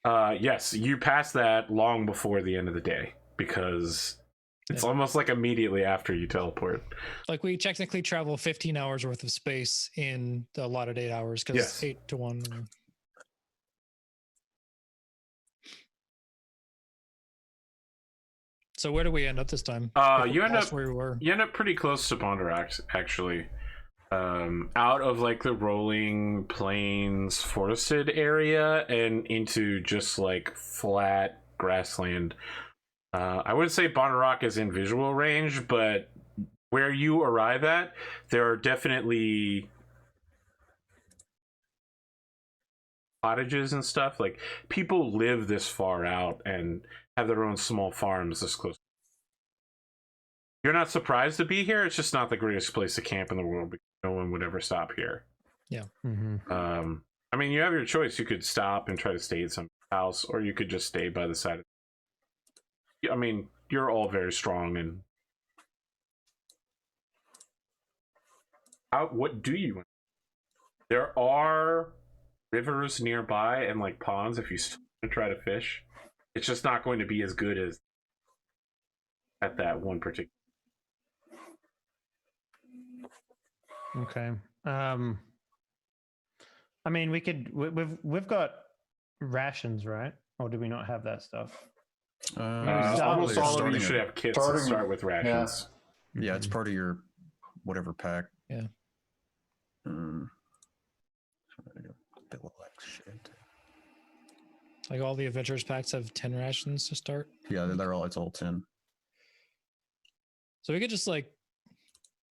Mhm. Yes, you pass that long before the end of the day because It's Yeah. almost like immediately after you teleport. Like we technically travel 15 hours worth of space in the allotted 8 hours because Yes. 8 to 1. So where do we end up this time? You end That's up where we were. you end up pretty close to Bondarak, actually. Out of like the rolling plains forested area and into just like flat grassland. I wouldn't say Bondarak is in visual range, but where you arrive at, there are definitely cottages and stuff. Like people live this far out and have their own small farms this close. You're not surprised to be here. It's just not the greatest place to camp in the world because no one would ever stop here. Mm-hmm. I mean, you have your choice. You could stop and try to stay at some house, or you could just stay by the side of. I mean, you're all very strong and. What do you want? There are rivers nearby and like ponds if you try to fish. It's just not going to be as good as at that one particular. Okay. I mean, we've got rations, right? Or do we not have that stuff? Almost all of you should have kits that starting- start with rations. Yeah, it's part of your whatever pack. Yeah. Like all the adventurers packs have 10 rations to start. Yeah, it's all 10. So we could just like,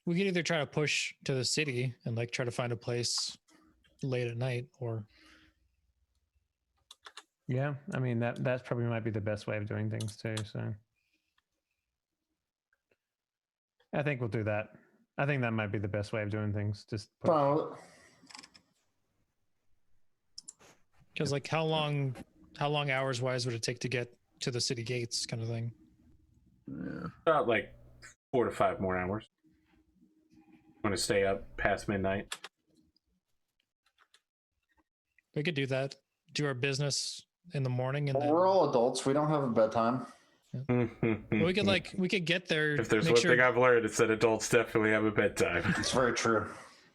we could either try to push to the city and like try to find a place late at night, or Yeah, I mean that's probably might be the best way of doing things too. So I think we'll do that. I think that might be the best way of doing things. Just Well, because like how long hours wise would it take to get to the city gates, kind of thing? Yeah. About like 4 to 5 more hours. Want to stay up past midnight? We could do that. Do our business in the morning, and then we're all adults. We don't have a bedtime. we could get there. If there's make one sure- thing I've learned, it's that adults definitely have a bedtime. It's very true.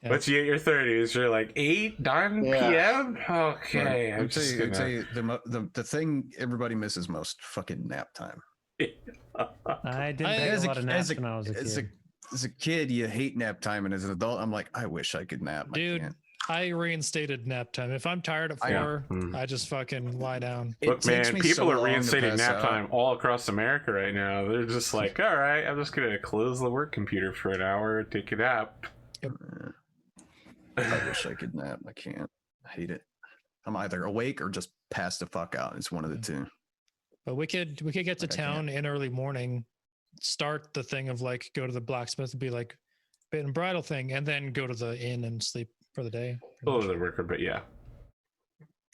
Yeah. Once you get your 30s, you're like 8, 9 Yeah. p.m. Okay, I'll I'm tell just you, gonna... the thing everybody misses most: fucking nap time. I didn't take As a lot of naps as when I was a kid. as a kid, you hate nap time, and as an adult, I'm like, I wish I could nap. Dude, I can't. I reinstated nap time. If I'm tired at 4, I just fucking lie down. Look, man, people are reinstating nap out. time all across America right now. They're just like, all right, I'm just gonna close the work computer for an hour, take a nap. I wish I could nap. I can't. I hate it. I'm either awake or just passed the fuck out. It's one of the two. But we could get to Like, I can't. town in early morning, start the thing of like go to the blacksmith and be like bit and bridle thing, and then go to the inn and sleep for the day. A little bit of worker, but yeah.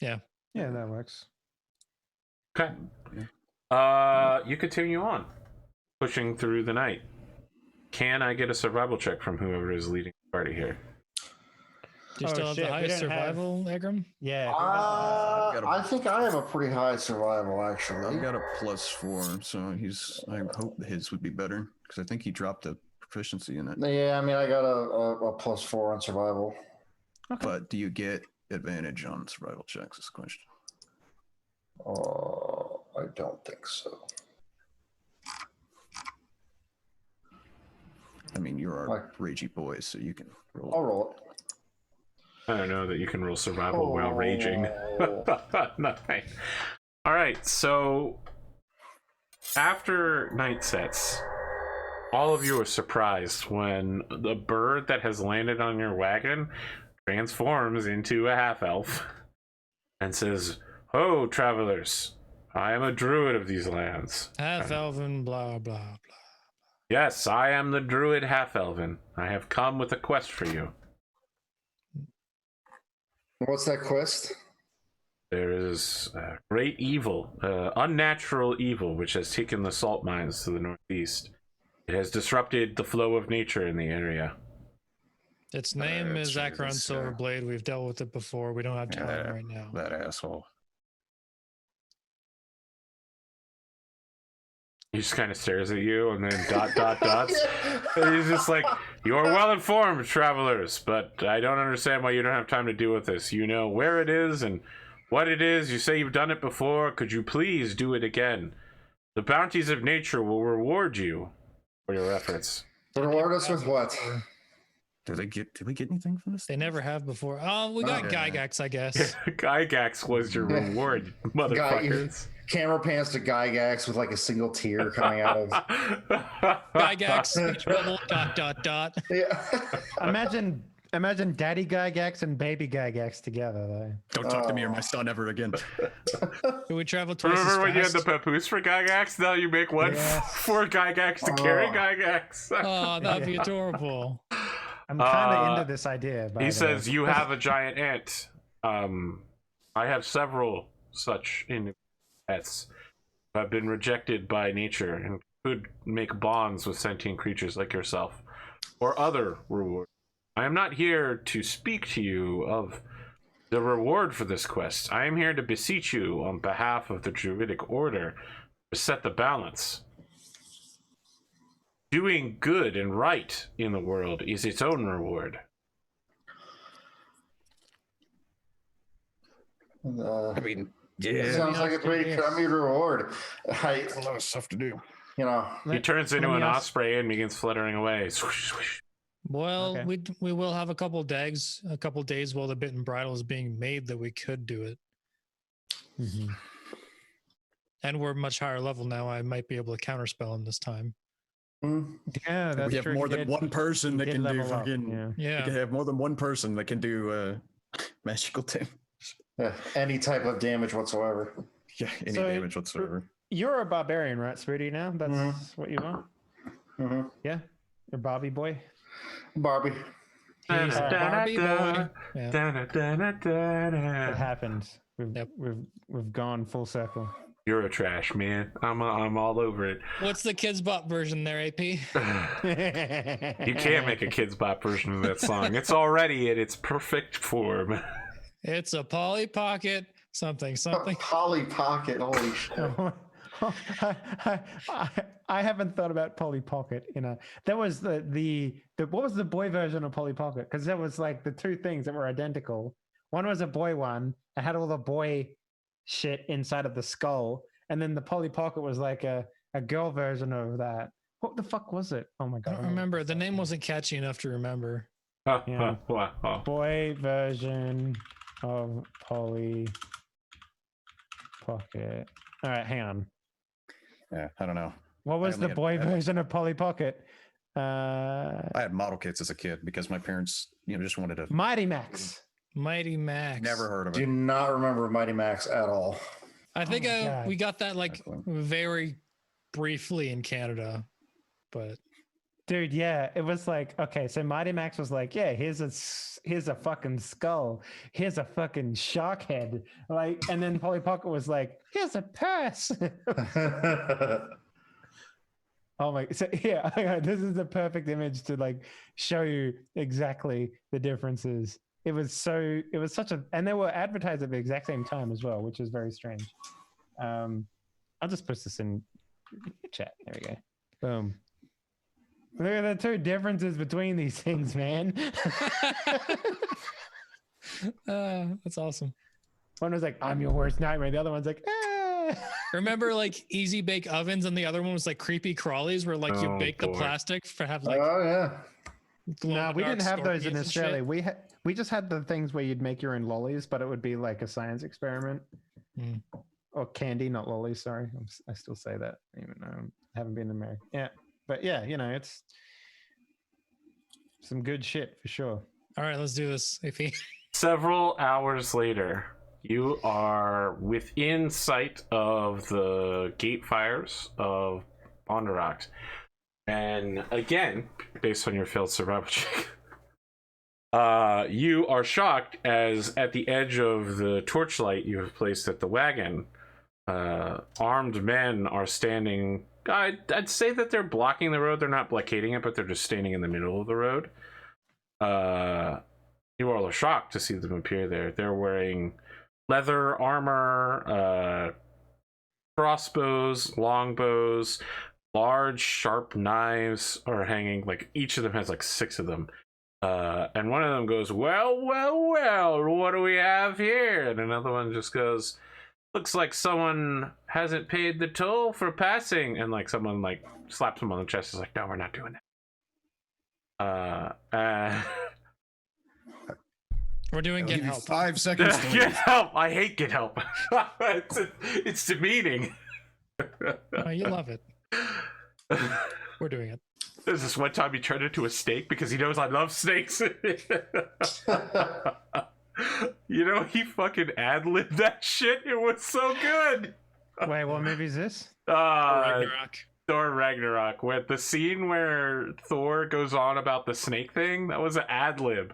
Yeah, that works. Okay. You continue on, pushing through the night. Can I get a survival check from whoever is leading the party here? Do you Oh, still have shit, the we highest don't have- survival, Egram? Yeah. I think I have a pretty high survival, actually. He got a +4, so I hope his would be better because I think he dropped a proficiency in it. Yeah, I mean, I got a +4 on survival. But do you get advantage on survival checks? Is the question. I don't think so. I mean, you're our ragey boy, so you can roll. I'll roll it. I don't know that you can roll survival while raging. Nice. All right, so after night sets, all of you are surprised when the bird that has landed on your wagon transforms into a half-elf and says, "Ho, travelers, I am a druid of these lands. Half elven, blah blah blah. Yes, I am the druid half-elven. I have come with a quest for you. What's that quest? There is great evil, unnatural evil, which has taken the salt mines to the northeast. It has disrupted the flow of nature in the area. Its name is That's right, Acheron it's, Silverblade. We've dealt with it before. We don't have time right now. That asshole. He just kind of stares at you and then dots. And he's just like, "You are well informed, travelers, but I don't understand why you don't have time to deal with this. You know where it is and what it is. You say you've done it before. Could you please do it again? The bounties of nature will reward you for your efforts." Reward us with what? Did we get anything from this? They never have before. Oh, we got yeah. Gygax, I guess. Gygax was your reward, motherfuckers. Camera pans to Gygax with like a single tear coming out of. Gygax, speech bubble, ... Yeah. Imagine Daddy Gygax and Baby Gygax together, though. Don't talk to me or my son ever again. Do we travel twice Remember as when you had fast? the papoose for Gygax? Now you make one for Gygax to carry Gygax. Oh, that'd be adorable. I'm kind of into this idea. He says, "You have a giant ant. I have several such in pets who have been rejected by nature and could make bonds with sentient creatures like yourself or other rewards. I am not here to speak to you of the reward for this quest. I am here to beseech you on behalf of the Druidic Order to set the balance. Doing good and right in the world is its own reward." I mean, yeah, Sounds like a pretty crummy reward. a lot of stuff to do. You know, He turns into let an me ask- osprey and begins fluttering away. Swoosh, swoosh. Well, Okay. we will have a couple days while the bit and bridle is being made that we could do it. Mhm. And we're much higher level now. I might be able to counterspell him this time. Yeah, that's We have true. more He than did- one person he that did can do level up, fucking. yeah. We Yeah. can have more than one person that can do magical damage. any type of damage whatsoever. Yeah, any So- damage whatsoever. You're a barbarian, right, Spooty? Now that's Mhm. what you are. Hmm. Yeah, you're Bobby boy. Barbie. He's a Barbie boy. Yeah. It happened. Yep. We've gone full circle. You're a trash man. I'm all over it. What's the kids bop version there, AP? You can't make a Kids Bop version of that song. It's already in its perfect form. It's a Polly Pocket something. Polly Pocket. Holy shit. I haven't thought about Polly Pocket. That was the what was the boy version of Polly Pocket? Because there was like the two things that were identical. One was a boy one. It had all the boy shit inside of the skull, and then the Polly Pocket was like a girl version of that. What the fuck was it? Oh my I god! don't remember. The name wasn't catchy enough to remember. Yeah. Wow. Boy version of Polly Pocket. All right, hang on. Yeah, I don't know. What was only the had- boy version of Polly Pocket? I had model kits as a kid because my parents, just wanted to. Mighty Max. Mighty Max. Never heard of Do it. not remember Mighty Max at all. I think my God. we got that like Excellent. very briefly in Canada, but Dude, yeah, it was like, okay, so Mighty Max was like, yeah, here's a fucking skull, here's a fucking shark head, like, and then Polly Pocket was like, here's a purse. Oh my, so yeah, this is the perfect image to like show you exactly the differences. It was such a, and they were advertised at the exact same time as well, which is very strange. I'll just put this in chat. There we go. Boom. Look at the two differences between these things, man. that's awesome. One was like, "I'm your worst nightmare." The other one's like, "Ah." Remember like easy bake ovens, and the other one was like creepy crawlies, where like you Oh, bake the boy. plastic for have like Oh yeah. No, we didn't have those in scorpions and shit. Australia. We just had the things where you'd make your own lollies, but it would be like a science experiment. Mm. Or candy, not lollies. Sorry, I still say that even though I haven't been to America. Yeah, but yeah, it's some good shit for sure. All right, let's do this, AP. Several hours later, you are within sight of the gate fires of Bondurant. And again, based on your failed survival check, you are shocked as at the edge of the torchlight you have placed at the wagon, armed men are standing. I'd say that they're blocking the road. They're not blockading it, but they're just standing in the middle of the road. You all are shocked to see them appear there. They're wearing leather armor, crossbows, longbows, large sharp knives are hanging. Like each of them has like 6 of them. And one of them goes, well, what do we have here? And another one just goes, looks like someone hasn't paid the toll for passing. And like someone like slaps him on the chest. Is like, no, we're not doing that. We're doing I'll get give you help. 5 seconds to Get leave. help! I hate get help. It's demeaning. Oh, you love it. We're doing it. There's this one time he turned into a snake because he knows I love snakes. You know, he fucking ad-libbed that shit. It was so good. Wait, what movie is this? Ragnarok. Thor Ragnarok, with the scene where Thor goes on about the snake thing, that was an ad-lib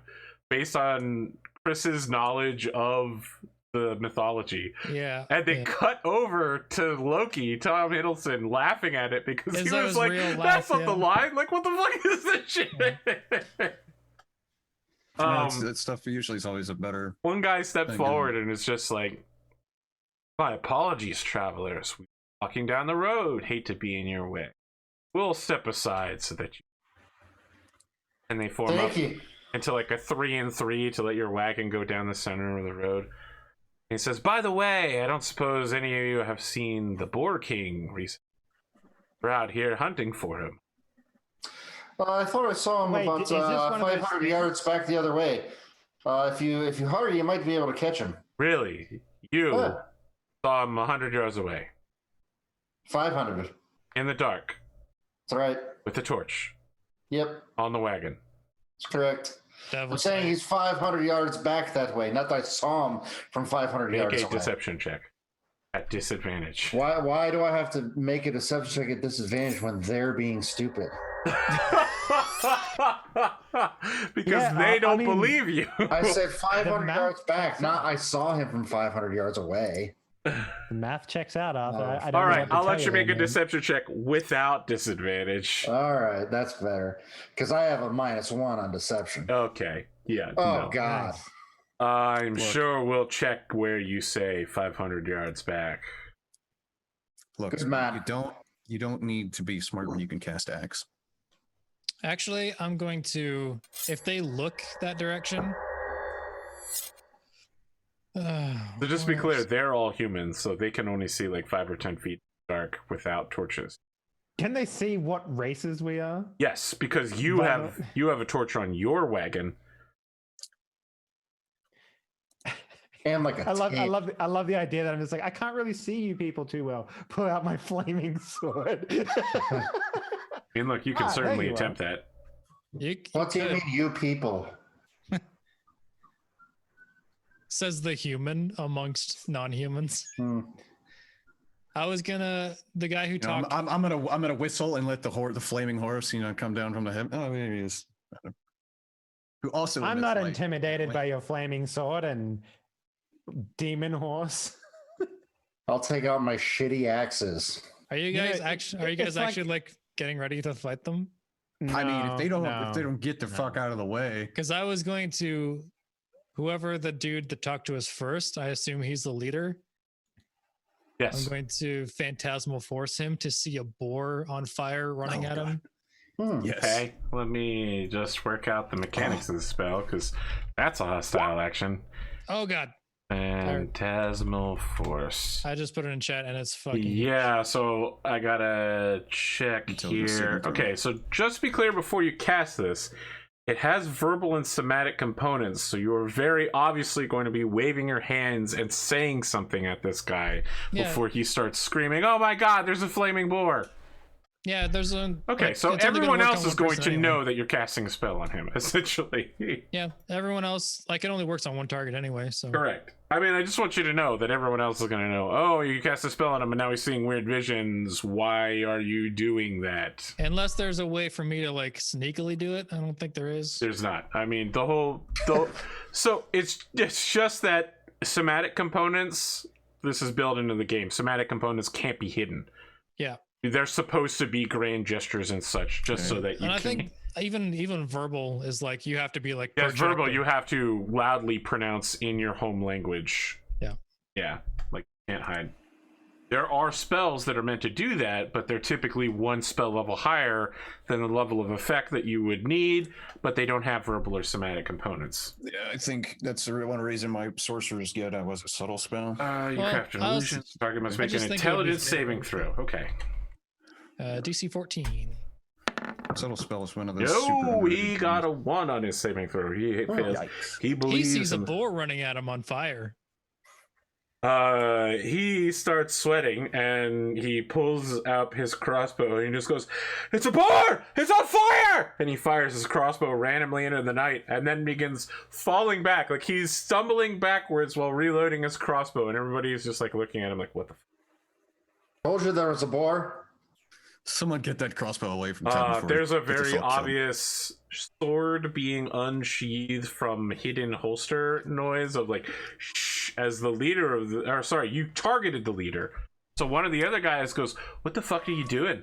based on Chris's knowledge of the mythology. Yeah. And they yeah. cut over to Loki, Tom Hiddleston, laughing at it because Is he that was his like, real that's laugh, not the yeah. line. Like, what the fuck is this shit? That stuff usually is always a better. One guy stepped Thank forward and it's just like, my apologies, travelers. We're walking down the road. Hate to be in your way. We'll step aside so that you... And they form Thank up you. into like a 3 and 3 to let your wagon go down the center of the road. And he says, by the way, I don't suppose any of you have seen the Boar King recently. We're out here hunting for him. I thought I saw him Wait, about is this one of those 500 yards back the other way. If you hurry, you might be able to catch him. Really? You Yeah. saw him 100 yards away. 500. In the dark. That's right. With a torch. Yep, On the wagon. that's correct. I'm Devil's saying Sight. he's 500 yards back that way. Not that I saw him from 500 Make yards a away. deception check. At disadvantage. Why do I have to make a deception check at disadvantage when they're being stupid? Because Yeah, they I don't mean- believe you. I said 500 math yards back, not I saw him from 500 yards away. The math checks out, Arthur. Oh. I don't All know right, what to I'll tell let you there, make a man. deception check without disadvantage. All right, that's better. Because I have a -1 on deception. Okay. Yeah. Oh, no. God. Nice. I'm Look. sure we'll check where you say 500 yards back. Look, Good man. you don't need to be smart when you can cast axe. Actually, I'm going to, if they look that direction. So just to be clear, they're all humans, so they can only see like 5 or 10 feet dark without torches. Can they see what races we are? Yes, because you But- have a torch on your wagon. And like a I love the idea that I'm just like, I can't really see you people too well. Pull out my flaming sword. I mean, look, you can There certainly you are. attempt that. What do you mean, you people? Says the human amongst non-humans. I was gonna, the guy who You know, talked. I'm gonna whistle and let the flaming horse, come down from the heaven. Oh, there he is. Who also I'm emits not light. intimidated by your flaming sword and demon horse. I'll take out my shitty axes. Are you You know, guys actually? Are you guys it's like- actually like getting ready to fight them? I mean, if they don't No. get the fuck out of the way, Because I was going to, whoever the dude that talked to us first, I assume he's the leader. Yes. I'm going to phantasmal force him to see a boar on fire running Oh, at God. him. yes. Okay, let me just work out the mechanics of the spell, because that's a hostile action. Oh god! Phantasmal Force. I just put it in chat and it's fucking. Yeah, so I gotta check Until the here. saving throw. Okay, so just to be clear before you cast this, it has verbal and somatic components, so you are very obviously going to be waving your hands and saying something at this guy Yeah. before he starts screaming, "Oh my god, there's a flaming boar!" Yeah, there's a. Okay, like, so it's only gonna everyone work else on is one going person to anyway. know that you're casting a spell on him, essentially. Yeah, everyone else, like, it only works on one target anyway. So Correct. I mean, I just want you to know that everyone else is going to know, oh, you cast a spell on him and now he's seeing weird visions. Why are you doing that? unless there's a way for me to like sneakily do it, I don't think there is. There's not. I mean, so it's just that somatic components, this is built into the game. Somatic components can't be hidden. Yeah. They're supposed to be grand gestures and such, just so that you And I can... think even verbal is like you have to be like Yes, verbal, projecting. you have to loudly pronounce in your home language. Yeah. Yeah, like, can't hide. There are spells that are meant to do that, but they're typically one spell level higher than the level of effect that you would need, but they don't have verbal or somatic components. Yeah, I think that's the one reason my sorcerers get was a subtle spell. You Well, craft an I was- illusion. Target must I make an just think it would be intelligence fair. saving throw. Okay. DC 14. Subtle spell is one of those. No, he got a 1 on his saving throw. He fails. He He believes sees a in... boar running at him on fire. He starts sweating and he pulls out his crossbow and he just goes, "It's a boar! It's on fire!" And he fires his crossbow randomly into the night and then begins falling back. Like he's stumbling backwards while reloading his crossbow, and everybody's just like looking at him like, what the Told you there was a boar. Someone get that crossbow away from town. before There's he a gets very assault killed. obvious sword being unsheathed from hidden holster noise of like, shh, as the leader of the, or sorry, you targeted the leader. So one of the other guys goes, "What the fuck are you doing,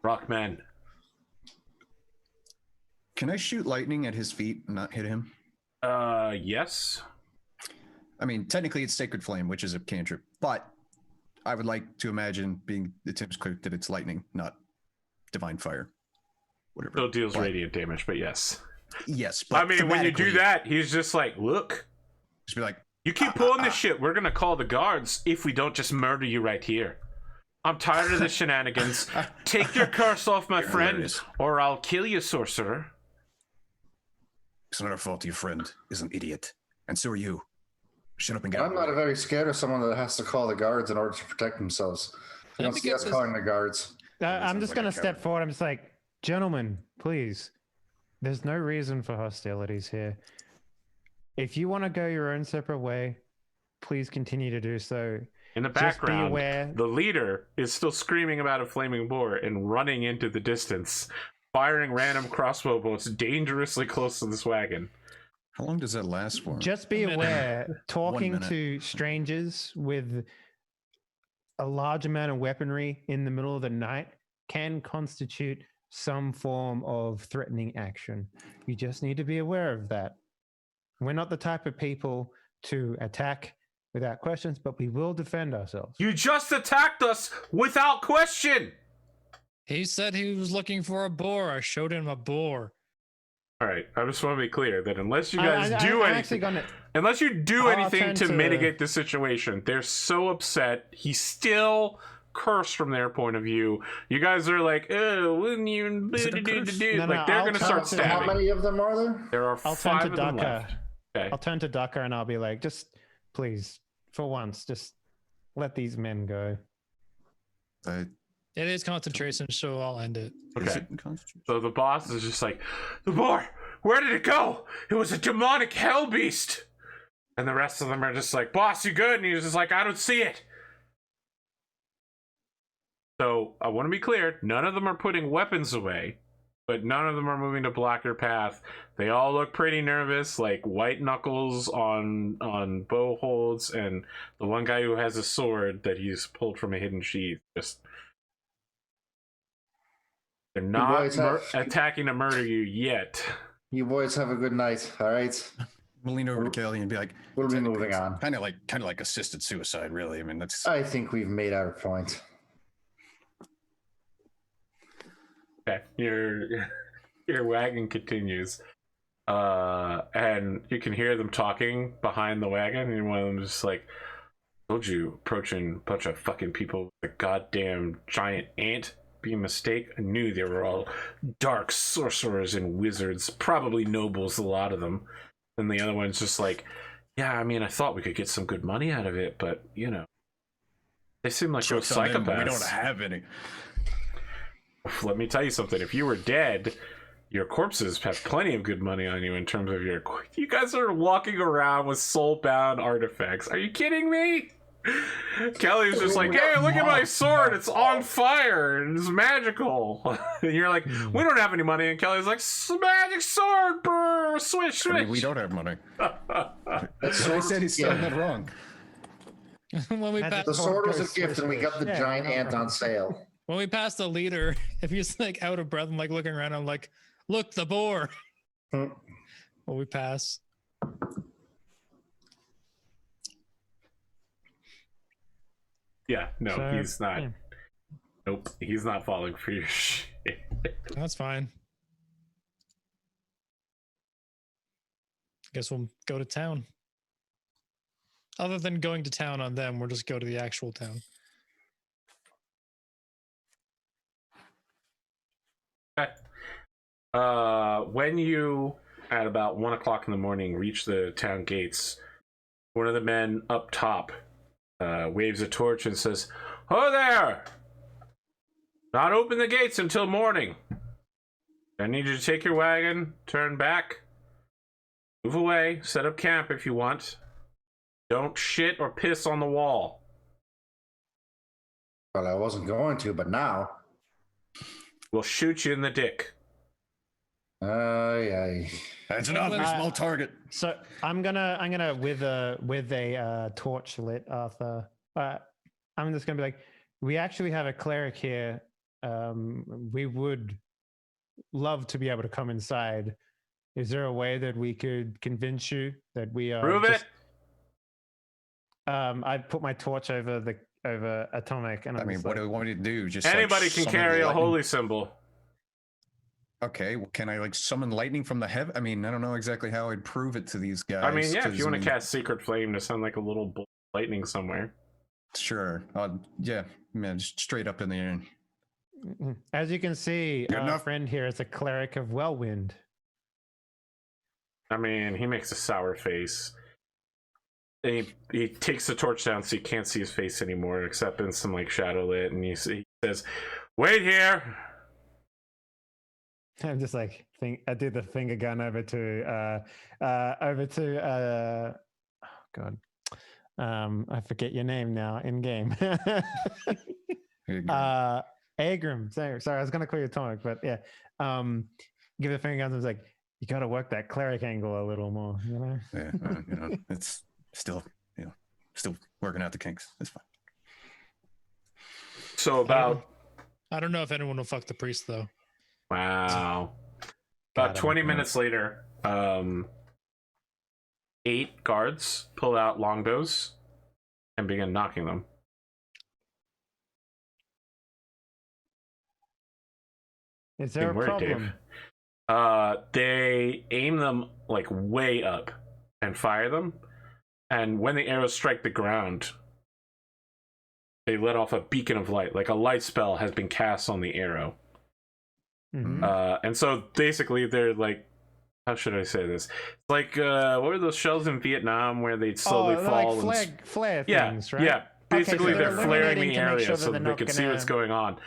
Rockman?" Can I shoot lightning at his feet and not hit him? Yes. I mean, technically it's Sacred Flame, which is a cantrip, but I would like to imagine being the tips clear that it's lightning, not divine fire. Whatever. Still deals But- radiant damage, but yes. Yes, but I mean, when you do thematically, that, he's just like, "Look, just be like, you keep pulling this shit, we're gonna call the guards if we don't just murder you right here. I'm tired of the shenanigans. Take your curse off, my You're friend, hilarious. or I'll kill you, sorcerer." it's not our fault your friend is an idiot. And so are you. Shut up and get I'm not very scared of someone that has to call the guards in order to protect themselves. You don't think see us it's- calling the guards. I'm sounds just like going a to step forward. I'm just like, gentlemen, please. There's no reason for hostilities here. If you want to go your own separate way, please continue to do so. In the Just be background, aware. the leader is still screaming about a flaming boar and running into the distance, firing random crossbow bolts dangerously close to this wagon. How long does that last for? Just be A minute. aware, talking minute. to strangers with a large amount of weaponry in the middle of the night can constitute some form of threatening action. You just need to be aware of that. We're not the type of people to attack without questions, but we will defend ourselves. You just attacked us without question! He said he was looking for a boar. I showed him a boar. Alright, I just want to be clear that unless you guys I'm do actually anything... gonna. Unless you do I'll anything tend to to- mitigate the situation, they're so upset. He's still cursed from their point of view. You guys are like, "Oh, wouldn't even Is it a curse? No, like they're I'll gonna turn start to- How stabbing. many of them are there? There are I'll turn 5 to of them Ducker. left. Okay. I'll turn to Ducker and I'll be like, just please, for once, just let these men go. It is concentration, so I'll end it. Okay. So the boss is just like, "The boar, where did it go? It was a demonic hell beast." And the rest of them are just like, "Boss, you good?" And he's just like, "I don't see it." So I want to be clear, none of them are putting weapons away, but none of them are moving to block your path. They all look pretty nervous, like white knuckles on bow holds, and the one guy who has a sword that he's pulled from a hidden sheath. Just they're not boys have- attacking to murder you yet. You boys have a good night. All right. We'll lean over to Kelly and be like, We'll be moving on. Kind of like assisted suicide, really. I mean, that's I think we've made our point. Okay, your wagon continues, and you can hear them talking behind the wagon, and one of them is just like, "Told you, approaching a bunch of fucking people with a goddamn giant ant be a mistake. I knew they were all dark sorcerers and wizards, probably nobles, a lot of them." And the other one's just like, "Yeah, I mean, I thought we could get some good money out of it, but you know, they seem like real Jokes on them, but psychopaths." we don't have any. Let me tell you something. If you were dead, your corpses have plenty of good money on you in terms of your... You guys are walking around with soul-bound artifacts. Are you kidding me? Kelly's just like, "Hey, look at my sword. It's on fire. And it's magical." And you're like, "We don't have any money." And Kelly's like, "Magic sword. Brr, swish, swish." I mean, we don't have money. That's I said he's saying that wrong. when we Magic pass, The sword was a Swish, gift, and we swish. got the Yeah, giant no ant problem. on sale. when we pass the leader, if he's like out of breath and like looking around, I'm like, "Look, the boar." Hmm. When we pass, Yeah, no, So, he's not. yeah. Nope, he's not falling for your shit. That's fine. Guess we'll go to town. Other than going to town on them, we'll just go to the actual town. Okay. When you, at about 1 o'clock in the morning, reach the town gates, one of the men up top waves a torch and says, "Ho there! Not open the gates until morning. I need you to take your wagon, turn back, move away, set up camp if you want. Don't shit or piss on the wall." Well, I wasn't going to, but now. We'll shoot you in the dick. Aye. That's enough. Well, You're a small target. So I'm gonna with a torch lit, Arthur. I'm just gonna be like, we actually have a cleric here. We would love to be able to come inside. Is there a way that we could convince you that we are? Prove it. I put my torch over Atomic, and I I'm mean, just what like, do we want you to do? Just Anybody can summon carry a lightning? holy symbol. Okay, well, can I summon lightning from the heaven? I mean, I don't know exactly how I'd prove it to these guys. I mean, yeah, if 'cause, you want I to mean, cast Secret Flame to sound like a little bolt of lightning somewhere. Sure. Yeah, man, just straight up in the air. as you can see, Good our enough? friend here is a cleric of Wellwind. I mean, he makes a sour face. And he takes the torch down so you can't see his face anymore, except in some like shadow lit, and he says, "Wait here." I'm just like, I did the finger gun over to oh god, I forget your name now in game. Agram. Sorry, I was gonna call you Atomic, but yeah. Give the finger guns. I was like, you got to work that cleric angle a little more, you know. Yeah, it's still working out the kinks. It's fine. So about I don't know if anyone will fuck the priest though. wow, Got about him. 20 minutes later, 8 guards pull out longbows and begin knocking them. Is there a Word, problem? Dave. They aim them like way up and fire them, and when the arrows strike the ground, they let off a beacon of light, like a light spell has been cast on the arrow. Mhm. And so basically they're like, how should I say this? It's like what were those shells in Vietnam where they'd slowly fall? Like flare yeah, things, right? yeah. Basically, so they're they're flaring illuminating the to make area sure so that that they're they can not see gonna- what's going on.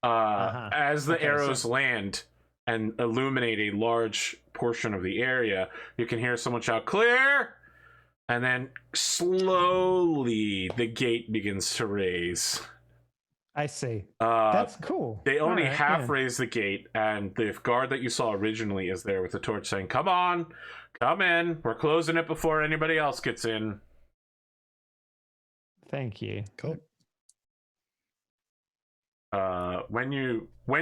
Yeah. As the Okay, arrows so- land and illuminate a large portion of the area, you can hear someone shout, "Clear!" And then slowly the gate begins to raise. I see. Uh, That's cool. They only Alright, half yeah. raise the gate, and the guard that you saw originally is there with the torch saying, "Come on, come in. We're closing it before anybody else gets in." Thank you. Cool. When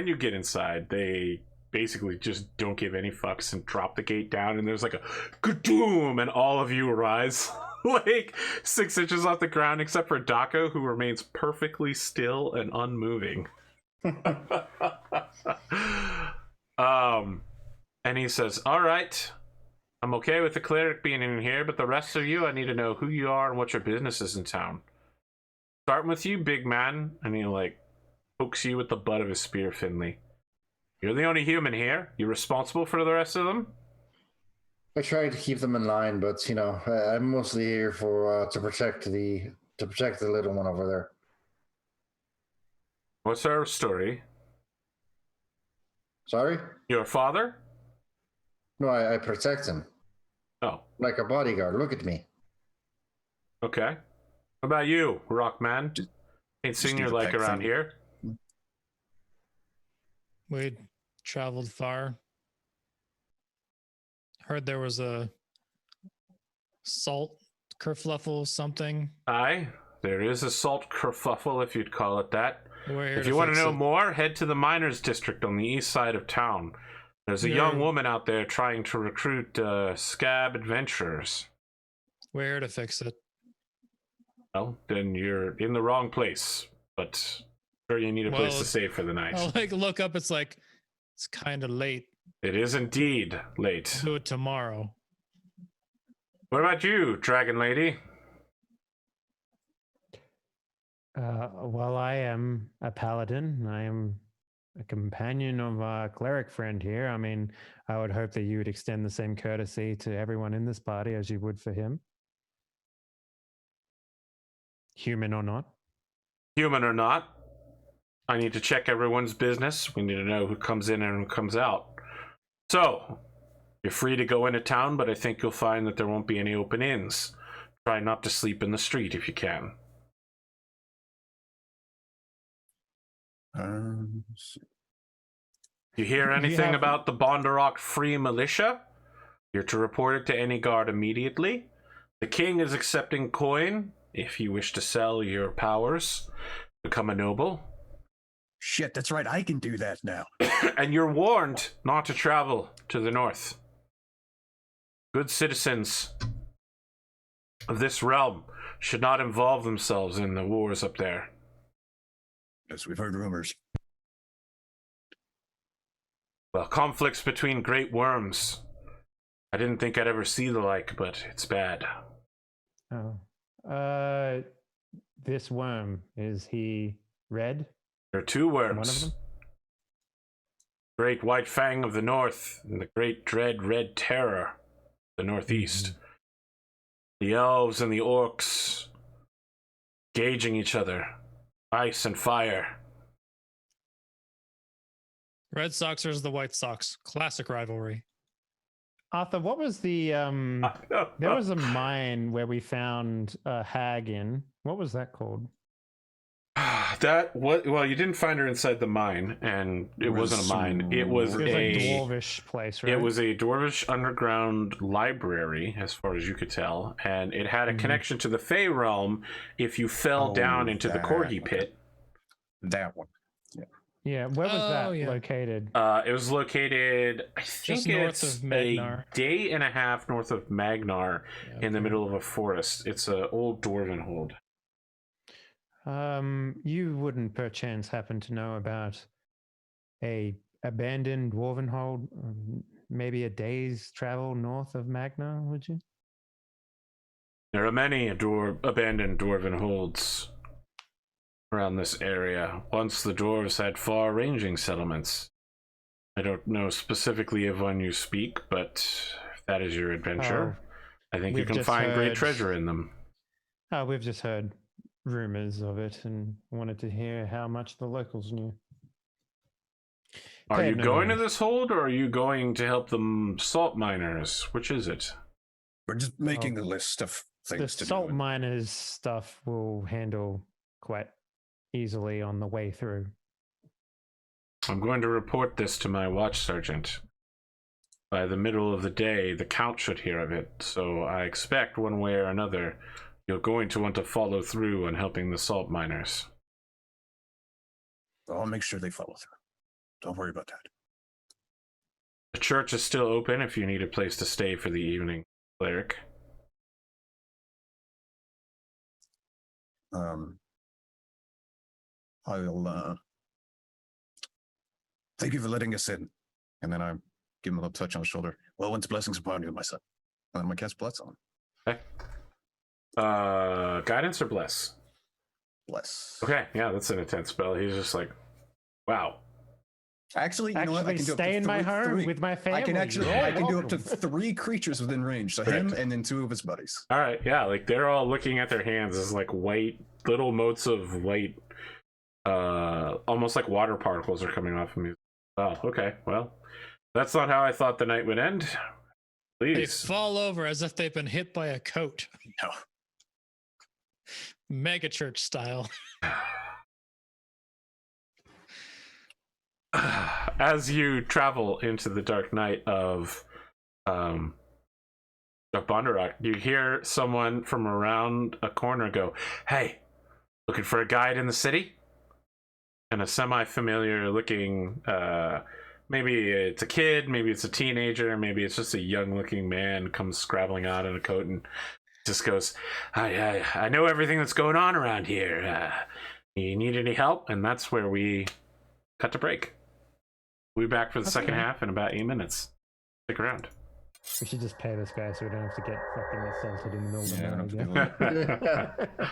you get inside, they basically just don't give any fucks and drop the gate down, and there's like a kadoom, and all of you rise like 6 inches off the ground, except for Daco, who remains perfectly still and unmoving. And he says, "All right, I'm okay with the cleric being in here, but the rest of you, I need to know who you are and what your business is in town. Starting with you, big man." And he like pokes you with the butt of his spear, Finley. "You're the only human here. You're responsible for the rest of them?" I try to keep them in line, but I'm mostly here for to protect the little one over there. "What's our story? Sorry? Your father?" No, I protect him "Oh, like a bodyguard. Look at me. okay. What about you, Rockman? Ain't seen just your do the like peck around thing. here." We traveled far. Heard there was a salt kerfluffle something. Aye, there is a salt kerfuffle, if you'd call it that. We're here If you want to fix know it. more, head to the miners' district on the east side of town. There's a young Yeah. woman out there trying to recruit scab adventurers. We're here to fix it. Well, then you're in the wrong place. But sure, you need a place to stay for the night. I'll like look up. It's like it's kind of late. It is indeed late. Do it tomorrow. What about you, Dragon Lady? Well, I am a paladin. I am a companion of our cleric friend here. I mean, I would hope that you would extend the same courtesy to everyone in this party as you would for him. Human or not. Human or not, I need to check everyone's business. We need to know who comes in and who comes out. So, you're free to go into town, but I think you'll find that there won't be any open inns. Try not to sleep in the street if you can. You hear anything about the Bondarok Free Militia? You're to report it to any guard immediately. The king is accepting coin if you wish to sell your powers, become a noble. Shit, that's right. I can do that now. And you're warned not to travel to the north. Good citizens of this realm should not involve themselves in the wars up there. Yes, we've heard rumors. Well, conflicts between great worms. I didn't think I'd ever see the like, but it's bad. Oh. This worm, is he red? There are two worms. One of them? Great White Fang of the north and the Great Dread Red Terror of the northeast. Mm-hmm. The elves and the orcs gauging each other. Ice and fire. Red Sox versus the White Sox. Classic rivalry. Arthur, what was the there was a mine where we found a hag in. What was that called? Well, you didn't find her inside the mine, and it wasn't a mine. It was a dwarvish place, right? It was a dwarvish underground library, as far as you could tell, and it had a connection to the Fey realm if you fell down into the Corgi pit. That one. Yeah, where was that located? It was located, I think it's a day and a half north of Magnar, in the middle of a forest. It's an old dwarven hold. You wouldn't perchance happen to know about a abandoned dwarven hold, maybe a day's travel north of Magnar, would you? There are many abandoned dwarven holds around this area. Once the dwarves had far-ranging settlements. I don't know specifically of one you speak, but if that is your adventure, I think you can find great treasure in them. We've just heard rumors of it and wanted to hear how much the locals knew. Are you going to this hold, or are you going to help the salt miners? Which is it? We're just making a list of things to do. The salt miners stuff will handle quite easily on the way through. I'm going to report this to my watch sergeant. By the middle of the day, the count should hear of it, so I expect one way or another you're going to want to follow through on helping the salt miners. I'll make sure they follow through. Don't worry about that. The church is still open if you need a place to stay for the evening, cleric. I'll thank you for letting us in. And then I give him a little touch on the shoulder. Well, once blessings upon you, my son. And then I cast bless on him. Okay. Guidance or bless? Bless. Okay, yeah, that's an intense spell. He's just like, wow. Actually, you know what? I can do stay in my home with my family. I can do up to 3 creatures within range. So him and then 2 of his buddies. All right, yeah, like they're all looking at their hands as like white, little motes of white, almost like water particles are coming off of me. Oh, okay, well, that's not how I thought the night would end. Please. They fall over as if they've been hit by a coat. No. Mega church style. As you travel into the dark night of Bondarok, you hear someone from around a corner go, "Hey, looking for a guide in the city?" And a semi-familiar looking, maybe it's a kid, maybe it's a teenager, maybe it's just a young looking man comes scrabbling out in a coat and, just goes, I know everything that's going on around here. You need any help? And that's where we cut to break. We'll be back for the second half in about 8 minutes. Stick around. We should just pay this guy so we don't have to get fucking assaulted in the middle of the Yeah, night we don't have to again. deal with it.